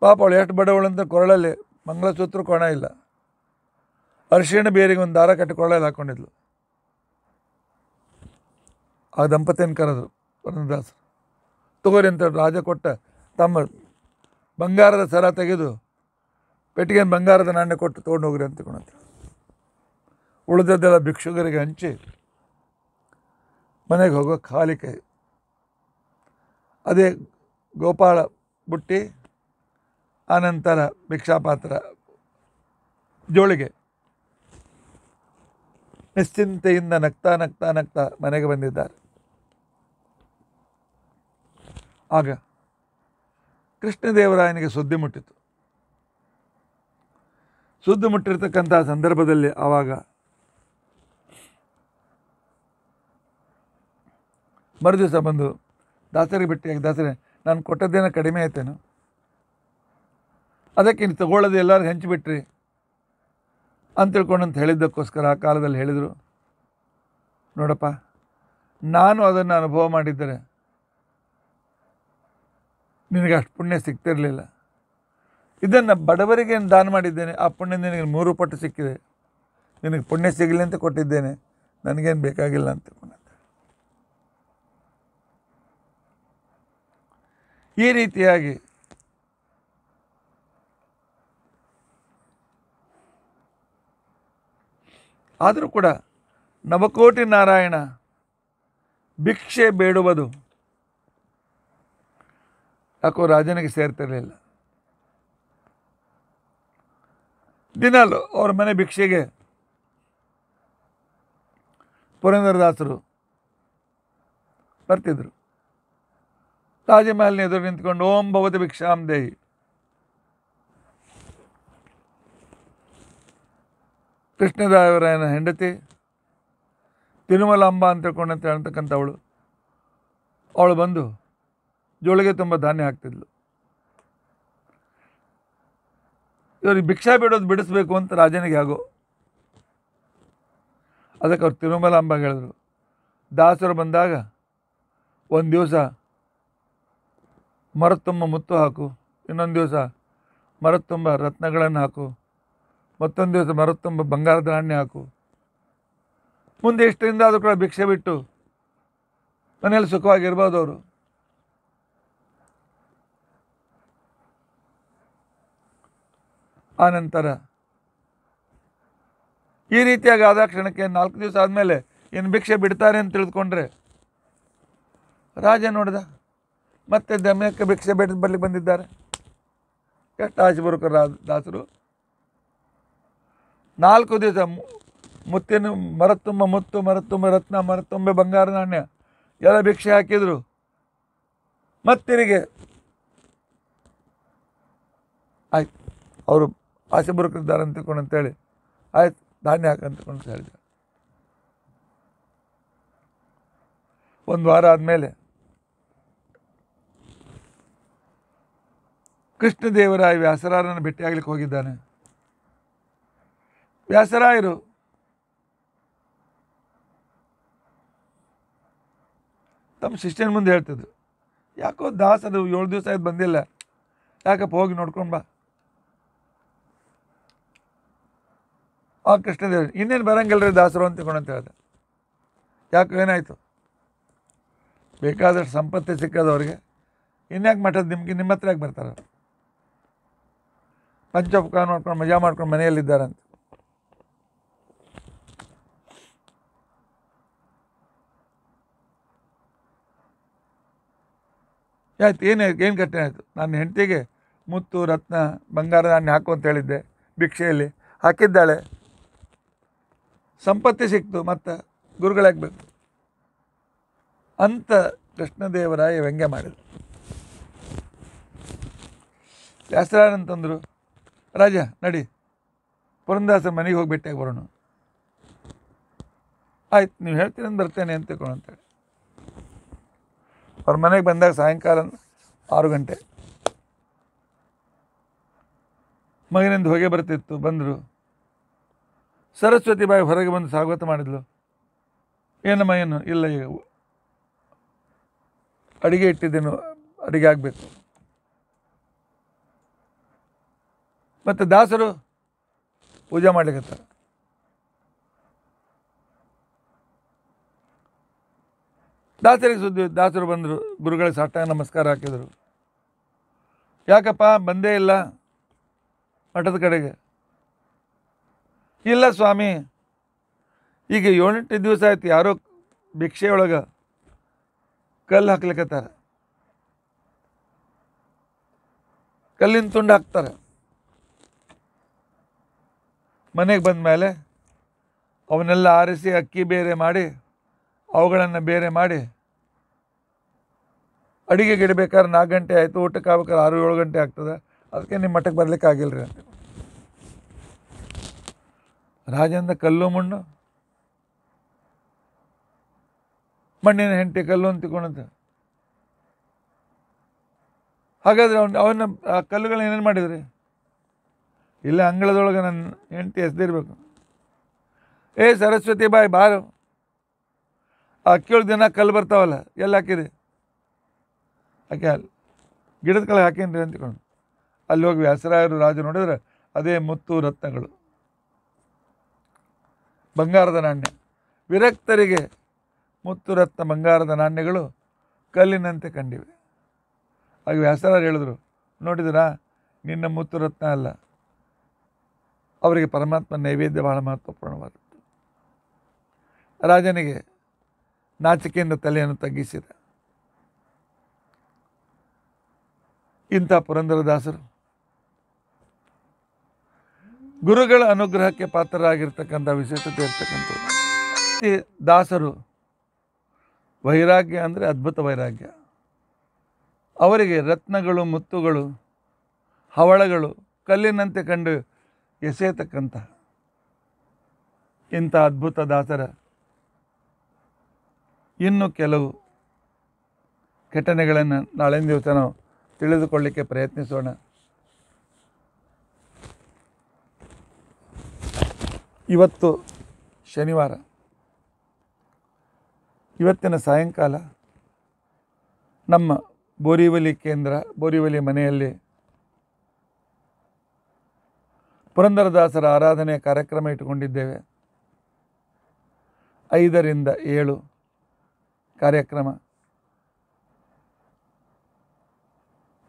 ಪಾಪ ಅವಳು ಎಷ್ಟು ಬಡವಳಂತ ಕೊರಳಲ್ಲಿ ಮಂಗಳಸೂತ್ರ ಕೋಣ ಇಲ್ಲ, ಅರಿಶಿಣ ಬೇರಿಗೆ ಒಂದು ದಾರ ಕಟ್ಟಿ ಕೊರಳಲ್ಲಿ ಹಾಕ್ಕೊಂಡಿದ್ಲು. ಆ ದಂಪತಿಯನ್ನು ಕರೆದ್ರು ಪುರಂದರದಾಸರು. ತಗೋರಿ ಅಂತ ರಾಜ ಕೊಟ್ಟ ತಮ್ಮ ಬಂಗಾರದ ಸರ ತೆಗೆದು ಪೆಟ್ಟಿಗೆ ಬಂಗಾರದ ನಾಣ್ಯ ಕೊಟ್ಟು ತೊಗೊಂಡು ಹೋಗ್ರಿ ಅಂತ ತಿಳ್ಕೊಂಡಂತೆ. ಉಳಿದದ್ದೆಲ್ಲ ಭಿಕ್ಷುಕರಿಗೆ ಹಂಚಿ ಮನೆಗೆ ಹೋಗೋ ಖಾಲಿ ಕೈ. ಅದೇ ಗೋಪಾಳ ಬುಟ್ಟಿ, ಆನಂತರ ಭಿಕ್ಷಾಪಾತ್ರ, ಜೋಳಿಗೆ. ನಿಶ್ಚಿಂತೆಯಿಂದ ನಗ್ತಾ ನಗ್ತಾ ನಗ್ತಾ ಮನೆಗೆ ಬಂದಿದ್ದಾರೆ. ಆಗ ಕೃಷ್ಣದೇವರಾಯನಿಗೆ ಸುದ್ದಿ ಮುಟ್ಟಿತು. ಸುದ್ದಿ ಮುಟ್ಟಿರ್ತಕ್ಕಂಥ ಸಂದರ್ಭದಲ್ಲಿ ಆವಾಗ ಮರುದಿವಸ ಬಂದು ದಾಸರಿಗೆ ಭೇಟಿಯಾಗಿ, ದಾಸರೇ ನಾನು ಕೊಟ್ಟದ್ದೇನೋ ಕಡಿಮೆ ಆಯ್ತೇನು, ಅದಕ್ಕೆ ಇನ್ನು ತಗೊಳ್ಳೋದು ಎಲ್ಲರಿಗೂ ಹಂಚಿಬಿಟ್ರಿ ಅಂತ ತಿಳ್ಕೊಂಡಂತ ಹೇಳಿದ್ದಕ್ಕೋಸ್ಕರ ಆ ಕಾಲದಲ್ಲಿ ಹೇಳಿದರು, ನೋಡಪ್ಪ ನಾನು ಅದನ್ನು ಅನುಭವ ಮಾಡಿದ್ದರೆ ನಿನಗೆ ಅಷ್ಟು ಪುಣ್ಯ ಸಿಗ್ತಿರಲಿಲ್ಲ. ಇದನ್ನು ಬಡವರಿಗೆ ದಾನ ಮಾಡಿದ್ದೇನೆ, ಆ ಪುಣ್ಯ ನಿನಗೆ 3 ಪಟ್ಟು ಸಿಕ್ಕಿದೆ. ನಿನಗೆ ಪುಣ್ಯ ಸಿಗಲಿ ಅಂತ ಕೊಟ್ಟಿದ್ದೇನೆ, ನನಗೇನು ಬೇಕಾಗಿಲ್ಲ ಅಂತ ತಿಳ್ಕೊಂಡೆ. ಈ ರೀತಿಯಾಗಿ ಆದರೂ ಕೂಡ ನವಕೋಟಿ ನಾರಾಯಣ ಭಿಕ್ಷೆ ಬೇಡುವುದು ಯಾಕೋ ರಾಜನಿಗೆ ಸೇರ್ತಿರಲಿಲ್ಲ. ದಿನಾಲು ಅವ್ರ ಮನೆ ಭಿಕ್ಷೆಗೆ ಪುರಂದರದಾಸರು ಬರ್ತಿದ್ರು. ತಾಜಮಹಲ್ನ ಎದುರು ನಿಂತ್ಕೊಂಡು ಓಂ ಭವತಿ ಭಿಕ್ಷಾಂ ದೇಹಿ, ಕೃಷ್ಣದೇವರಾಯನ ಹೆಂಡತಿ ತಿರುಮಲಾಂಬ ಅಂತ ತಿಳ್ಕೊಂಡಂತ ಹೇಳ್ತಕ್ಕಂಥವಳು, ಅವಳು ಬಂದು ಜೋಳಿಗೆ ತುಂಬ ಧಾನ್ಯ ಹಾಕ್ತಿದ್ಲು. ಇವ್ರಿಗೆ ಭಿಕ್ಷಾ ಬಿಡೋದು ಬಿಡಿಸ್ಬೇಕು ಅಂತ ರಾಜನಿಗೆ ಆಗೋ. ಅದಕ್ಕೆ ಅವ್ರು ತಿರುಮಲಾಂಬ ಹೇಳಿದ್ರು, ದಾಸರು ಬಂದಾಗ ಒಂದು ದಿವಸ ಮರದ ತುಂಬ ಮುತ್ತು ಹಾಕು, ಇನ್ನೊಂದು ದಿವಸ ಮರದ ತುಂಬ ರತ್ನಗಳನ್ನು ಹಾಕು, ಮತ್ತೊಂದು ದಿವಸ ಮರದ ತುಂಬ ಬಂಗಾರದ ನಾಣ್ಯ ಹಾಕು. ಮುಂದೆ ಇಷ್ಟರಿಂದ ಆದರೂ ಕೂಡ ಭಿಕ್ಷೆ ಬಿಟ್ಟು ಮನೆಯಲ್ಲಿ ಸುಖವಾಗಿರ್ಬೋದು ಅವರು. ಆನಂತರ ಈ ರೀತಿಯಾಗಿ ಆದ ಕ್ಷಣಕ್ಕೆ 4 ದಿವಸ ಆದಮೇಲೆ ಇನ್ನು ಭಿಕ್ಷೆ ಬಿಡ್ತಾರೆ ಅಂತ ತಿಳಿದುಕೊಂಡ್ರೆ ರಾಜ ನೋಡಿದ, ಮತ್ತೆ ದಮಯಕ್ಕೆ ಭಿಕ್ಷೆ ಬೇಡ ಬರಲಿಕ್ಕೆ ಬಂದಿದ್ದಾರೆ. ಎಷ್ಟು ಆಸೆ ಬರುಕರ ದಾಸರು. 4 ದಿವಸ ಮುತ್ತಿನ ಮರದ ತುಂಬ ಮುತ್ತು, ಮರದ ತುಂಬ ರತ್ನ, ಮರದ ತುಂಬ ಬಂಗಾರ ನಾಣ್ಯ ಎಲ್ಲ ಭಿಕ್ಷೆ ಹಾಕಿದ್ರು. ಮತ್ತಿರಿಗೆ ಆಯ್ತು, ಅವರು ಆಸೆ ಬರುಕಿದ್ದಾರೆ ಅಂತ ತಿಳ್ಕೊಂಡು ಅಂತೇಳಿ ಆಯ್ತು ಧಾನ್ಯ ಹಾಕಂತಕೊಂಡು ಹೇಳಿದ್ದಾರೆ. 1 ವಾರ ಆದಮೇಲೆ ಕೃಷ್ಣದೇವರಾಯ ವ್ಯಾಸರಾಯರನ್ನು ಭೇಟಿಯಾಗಲಿಕ್ಕೆ ಹೋಗಿದ್ದಾನೆ. ವ್ಯಾಸರಾಯರು ತಮ್ಮ ಶಿಷ್ಯನ ಮುಂದೆ ಹೇಳ್ತಿದ್ರು, ಯಾಕೋ ದಾಸರು 7 ದಿವಸ ಆಯ್ತು ಬಂದಿಲ್ಲ, ಯಾಕಪ್ಪ ಹೋಗಿ ನೋಡ್ಕೊಂಡು ಬಾ. ಆ ಕೃಷ್ಣದೇವರು ಇನ್ನೇನು ಬರಂಗಿಲ್ಲರಿ ದಾಸರು ಅಂತ ತಿಳ್ಕೊಂಡಂತ ಹೇಳ್ದೆ. ಯಾಕೆ ಏನಾಯಿತು? ಬೇಕಾದಷ್ಟು ಸಂಪತ್ತಿ ಸಿಕ್ಕದವ್ರಿಗೆ ಇನ್ಯಾಕೆ ಮಠದ ನಿಮ್ಮ ಹತ್ರ ಯಾಕೆ ಬರ್ತಾರೆ? ಪಂಚೋಪಕಾರ ಮಾಡ್ಕೊಂಡು ಮಜಾ ಮಾಡ್ಕೊಂಡು ಮನೆಯಲ್ಲಿದ್ದಾರಂತೆ. ಆಯ್ತು, ಏನು ಘಟನೆ ಆಯಿತು? ನನ್ನ ಹೆಂಡತಿಗೆ ಮುತ್ತು ರತ್ನ ಬಂಗಾರ ನಾಣ್ಯ ಹಾಕು ಅಂತ ಹೇಳಿದ್ದೆ, ಭಿಕ್ಷೆಯಲ್ಲಿ ಹಾಕಿದ್ದಾಳೆ, ಸಂಪತ್ತಿ ಸಿಕ್ತು, ಮತ್ತು ಗುರುಗಳಾಗಬೇಕು ಅಂತ ಕೃಷ್ಣದೇವರಾಯ ವ್ಯಂಗ್ಯ ಮಾಡಿದ್ರು. ವ್ಯಾಸರಾಯರಂತಂದರು, ರಾಜ ನಡಿ ಪುರಂದರದಾಸರ ಮನೆಗೆ ಹೋಗಿ ಭೇಟಿಯಾಗಿ ಬರೋಣ. ಆಯ್ತು, ನೀವು ಹೇಳ್ತೀನಿ ಅಂತ ಬರ್ತೇನೆ ಅಂತ ತಿಳ್ಕೊಂಡಂತೇಳಿ ಅವ್ರ ಮನೆಗೆ ಬಂದಾಗ ಸಾಯಂಕಾಲ 6 ಗಂಟೆ. ಮಗನಿಂದ ಹೊಗೆ ಬರ್ತಿತ್ತು. ಬಂದರು. ಸರಸ್ವತಿ ಬಾಯಿ ಹೊರಗೆ ಬಂದು ಸ್ವಾಗತ ಮಾಡಿದ್ಲು. ಏನಮ್ಮ ಏನು? ಇಲ್ಲ, ಈಗ ಅಡಿಗೆ ಇಟ್ಟಿದ್ದೇನು, ಅಡಿಗೆ ಆಗಬೇಕು. ಮತ್ತು ದಾಸರು ಪೂಜೆ ಮಾಡ್ಲಿಕ್ಕತ್ತಾರ. ದಾಸರಿಗೆ ಸುದ್ದಿ, ದಾಸರು ಬಂದರು, ಗುರುಗಳಿಗೆ ಸಾಷ್ಟಾಂಗ ನಮಸ್ಕಾರ ಹಾಕಿದರು. ಯಾಕಪ್ಪ ಬಂದೇ ಇಲ್ಲ ಮಠದ ಕಡೆಗೆ? ಇಲ್ಲ ಸ್ವಾಮಿ, ಈಗ 7-8 ದಿವಸ ಆಯ್ತು, ಯಾರೋ ಭಿಕ್ಷೆಯೊಳಗೆ ಕಲ್ಲು ಹಾಕ್ಲಿಕ್ಕತ್ತಾರ, ಕಲ್ಲಿನ ತುಂಡು ಹಾಕ್ತಾರೆ. ಮನೆಗೆ ಬಂದ ಮೇಲೆ ಅವನ್ನೆಲ್ಲ ಆರಿಸಿ ಅಕ್ಕಿ ಬೇರೆ ಮಾಡಿ ಅವುಗಳನ್ನು ಬೇರೆ ಮಾಡಿ ಅಡಿಗೆಗೆ ಇಡಬೇಕಾದ್ರೆ 4 ಗಂಟೆ ಆಯಿತು, ಊಟಕ್ಕೆ ಆಗ್ಬೇಕಾದ್ರೆ 6-7 ಗಂಟೆ ಆಗ್ತದೆ. ಅದಕ್ಕೆ ನಿಮ್ಮ ಮಠಕ್ಕೆ ಬರ್ಲಿಕ್ಕೆ ಆಗಿಲ್ಲ ರೀ ಅಂತ. ರಾಜಂದ ಕಲ್ಲು ಮಣ್ಣು, ಮಣ್ಣಿನ ಹೆಂಡತಿ ಕಲ್ಲು ಅಂತ ತಿಳ್ಕೊಂಡಂತೆ. ಹಾಗಾದರೆ ಅವನ್ನ ಆ ಕಲ್ಲುಗಳನ್ನ ಏನೇನು ಮಾಡಿದ್ರಿ? ಇಲ್ಲ, ಅಂಗಳದೊಳಗೆ ನನ್ನ ಹೆಂಡತಿ ಎಸ್ದಿರ್ಬೇಕು. ಏ ಸರಸ್ವತಿ ಬಾಯಿ ಬಾರು, ಆ ಅಕ್ಕಿಯೊಳಗೆ ದಿನ ಕಲ್ಲು ಬರ್ತಾವಲ್ಲ, ಎಲ್ಲಿ ಹಾಕಿರಿ? ಆಕೆ ಅಲ್ಲಿ ಗಿಡದ ಕೆಳಗೆ ಹಾಕೇನ್ರಿ ಅಂತಿಕೊಂಡು ಅಲ್ಲಿ ಹೋಗಿ ವ್ಯಾಸರಾಯರು ರಾಜು ನೋಡಿದ್ರೆ ಅದೇ ಮುತ್ತು ರತ್ನಗಳು, ಬಂಗಾರದ ನಾಣ್ಯ. ವಿರಕ್ತರಿಗೆ ಮುತ್ತು ರತ್ನ ಬಂಗಾರದ ನಾಣ್ಯಗಳು ಕಲ್ಲಿನಂತೆ ಕಂಡಿವೆ. ಆಗ ವ್ಯಾಸರಾಯರು ಹೇಳಿದ್ರು, ನೋಡಿದ್ರಾ, ನಿನ್ನ ಮುತ್ತು ರತ್ನ ಅಲ್ಲ, ಅವರಿಗೆ ಪರಮಾತ್ಮ ನೈವೇದ್ಯ ಬಹಳ ಮಹತ್ವಪೂರ್ಣವಾದದ್ದು. ರಾಜನಿಗೆ ನಾಚಿಕೆಯಿಂದ ತಲೆಯನ್ನು ತಗ್ಗಿಸಿದ. ಇಂಥ ಪುರಂದರದಾಸರು ಗುರುಗಳ ಅನುಗ್ರಹಕ್ಕೆ ಪಾತ್ರರಾಗಿರ್ತಕ್ಕಂಥ ವಿಶೇಷತೆ ಇರ್ತಕ್ಕಂಥದ್ದು. ದಾಸರು ವೈರಾಗ್ಯ ಅಂದರೆ ಅದ್ಭುತ ವೈರಾಗ್ಯ. ಅವರಿಗೆ ರತ್ನಗಳು, ಮುತ್ತುಗಳು, ಹವಳಗಳು ಕಲ್ಲಿನಂತೆ ಕಂಡು ಎಸೆಯತಕ್ಕಂಥ ಇಂಥ ಅದ್ಭುತ ದಾಸರ ಇನ್ನು ಕೆಲವು ಘಟನೆಗಳನ್ನು ನಾಳಿನ ದಿವಸ ನಾವು ತಿಳಿದುಕೊಳ್ಳಲಿಕ್ಕೆ ಪ್ರಯತ್ನಿಸೋಣ. ಇವತ್ತು ಶನಿವಾರ, ಇವತ್ತಿನ ಸಾಯಂಕಾಲ ನಮ್ಮ ಬೋರಿವಲಿ ಕೇಂದ್ರ, ಬೋರಿವಲಿ ಮನೆಯಲ್ಲಿ ಪುರಂದರದಾಸರ ಆರಾಧನೆಯ ಕಾರ್ಯಕ್ರಮ ಇಟ್ಟುಕೊಂಡಿದ್ದೇವೆ. 5ರಿಂದ 7 ಕಾರ್ಯಕ್ರಮ.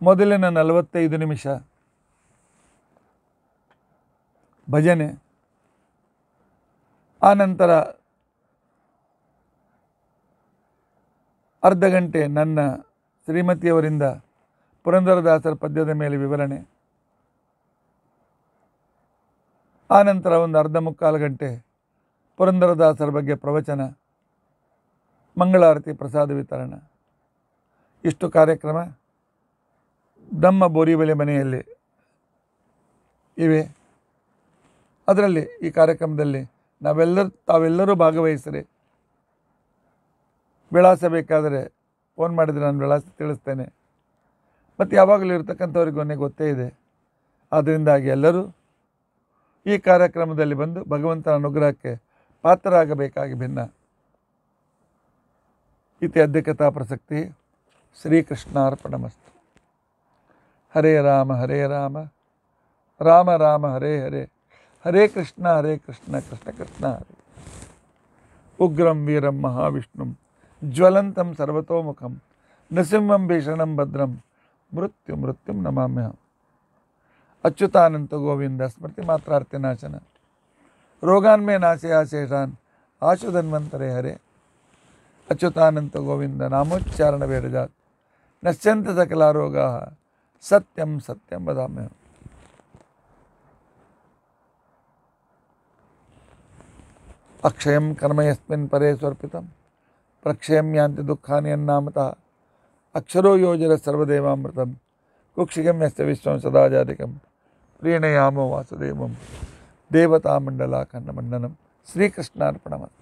ಮೊದಲಿನ 45 ನಿಮಿಷ ಭಜನೆ, ಆನಂತರ ಅರ್ಧ ಗಂಟೆ ನನ್ನ ಶ್ರೀಮತಿಯವರಿಂದ ಪುರಂದರದಾಸರ ಪದ್ಯದ ಮೇಲೆ ವಿವರಣೆ, ಆನಂತರ ಒಂದು ಅರ್ಧ ಮುಕ್ಕಾಲು ಗಂಟೆ ಪುರಂದರದಾಸರ ಬಗ್ಗೆ ಪ್ರವಚನ, ಮಂಗಳಾರತಿ, ಪ್ರಸಾದ ವಿತರಣ. ಇಷ್ಟು ಕಾರ್ಯಕ್ರಮ ನಮ್ಮ ಬೋರಿವಲಿ ಮನೆಯಲ್ಲಿ ಇವೆ. ಅದರಲ್ಲಿ ಈ ಕಾರ್ಯಕ್ರಮದಲ್ಲಿ ತಾವೆಲ್ಲರೂ ಭಾಗವಹಿಸಿರಿ. ವಿಳಾಸ ಬೇಕಾದರೆ ಫೋನ್ ಮಾಡಿದರೆ ನಾನು ವಿಳಾಸ ತಿಳಿಸ್ತೇನೆ. ಮತ್ತು ಯಾವಾಗಲೂ ಇರ್ತಕ್ಕಂಥವ್ರಿಗೆ ನನಗೆ ಗೊತ್ತೇ ಇದೆ. ಆದ್ದರಿಂದಾಗಿ ಎಲ್ಲರೂ ಈ ಕಾರ್ಯಕ್ರಮದಲ್ಲಿ ಬಂದು ಭಗವಂತನ ಅನುಗ್ರಹಕ್ಕೆ ಪಾತ್ರರಾಗಬೇಕಾಗಿ ಭಿನ್ನ. ಇತಿ ಅಧ್ಯಕ್ಷತಾ ಪ್ರಸಕ್ತಿ. ಶ್ರೀಕೃಷ್ಣಾರ್ಪಣಮಸ್ತು. ಹರೇ ರಾಮ ರಾಮ ರಾಮ ಹರೇ ಹರೇ, ಹರೇ ಕೃಷ್ಣ ಕೃಷ್ಣ ಕೃಷ್ಣ ಹರೇ. ಉಗ್ರಂ ವೀರಂ ಮಹಾವಿಷ್ಣುಂ ಜ್ವಲಂತಂ ಸರ್ವತೋಮುಖಂ ನೃಸಿಂಹಂ ಭೀಷಣಂ ಭದ್ರಂ ಮೃತ್ಯುಂ ನಮಾಮ್ಯಹಂ. ಅಚ್ಯುತಾನಂತ ಗೋವಿಂದ ಸ್ಮೃತಿ ಮಾತ್ರಾರ್ಥಿ ನಾಶನ, ರೋಗಾನ್ಮೇ ನಾಶಯ ಶೇಷಾನ್ ಆಶುಧನ್ವಂತರೇ ಹರೇ. ಅಚ್ಯುತಾನಂತ ಗೋವಿಂದ ನಾಮೋಚ್ಚಾರಣ ವೇದಜಾತ್ ನಶ್ಯಂತ ಸಕಲ ರೋಗಾ ಸತ್ಯಂ ಸತ್ಯಂ ವದಾಮ್ಯಹಂ. ಅಕ್ಷಯಂ ಕರ್ಮ ಯಸ್ಮಿನ್ ಪರೇ ಸ್ವರ್ಪಿತಂ ಪ್ರಕ್ಷಯಂ ಯಾಂತಿ ದುಃಖಾನಿ ಅನ್ನಾಮತಃ. ಅಕ್ಷರೋ ಯೋಜರ ಸರ್ವದೇವಾಮೃತಂ ಕುಕ್ಷಿಗಂ ಯಸ್ಯ ವಿಶ್ವಂ ಸದಾಜಾತಿಕಂ ಪ್ರೀಣಯಾಮೋ ವಾಸುದೇವಂ ದೇವತಾಮಂಡಲಾಖಂಡಮಂಡನಂ. ಶ್ರೀಕೃಷ್ಣಾರ್ಪಣಮಸ್ತು.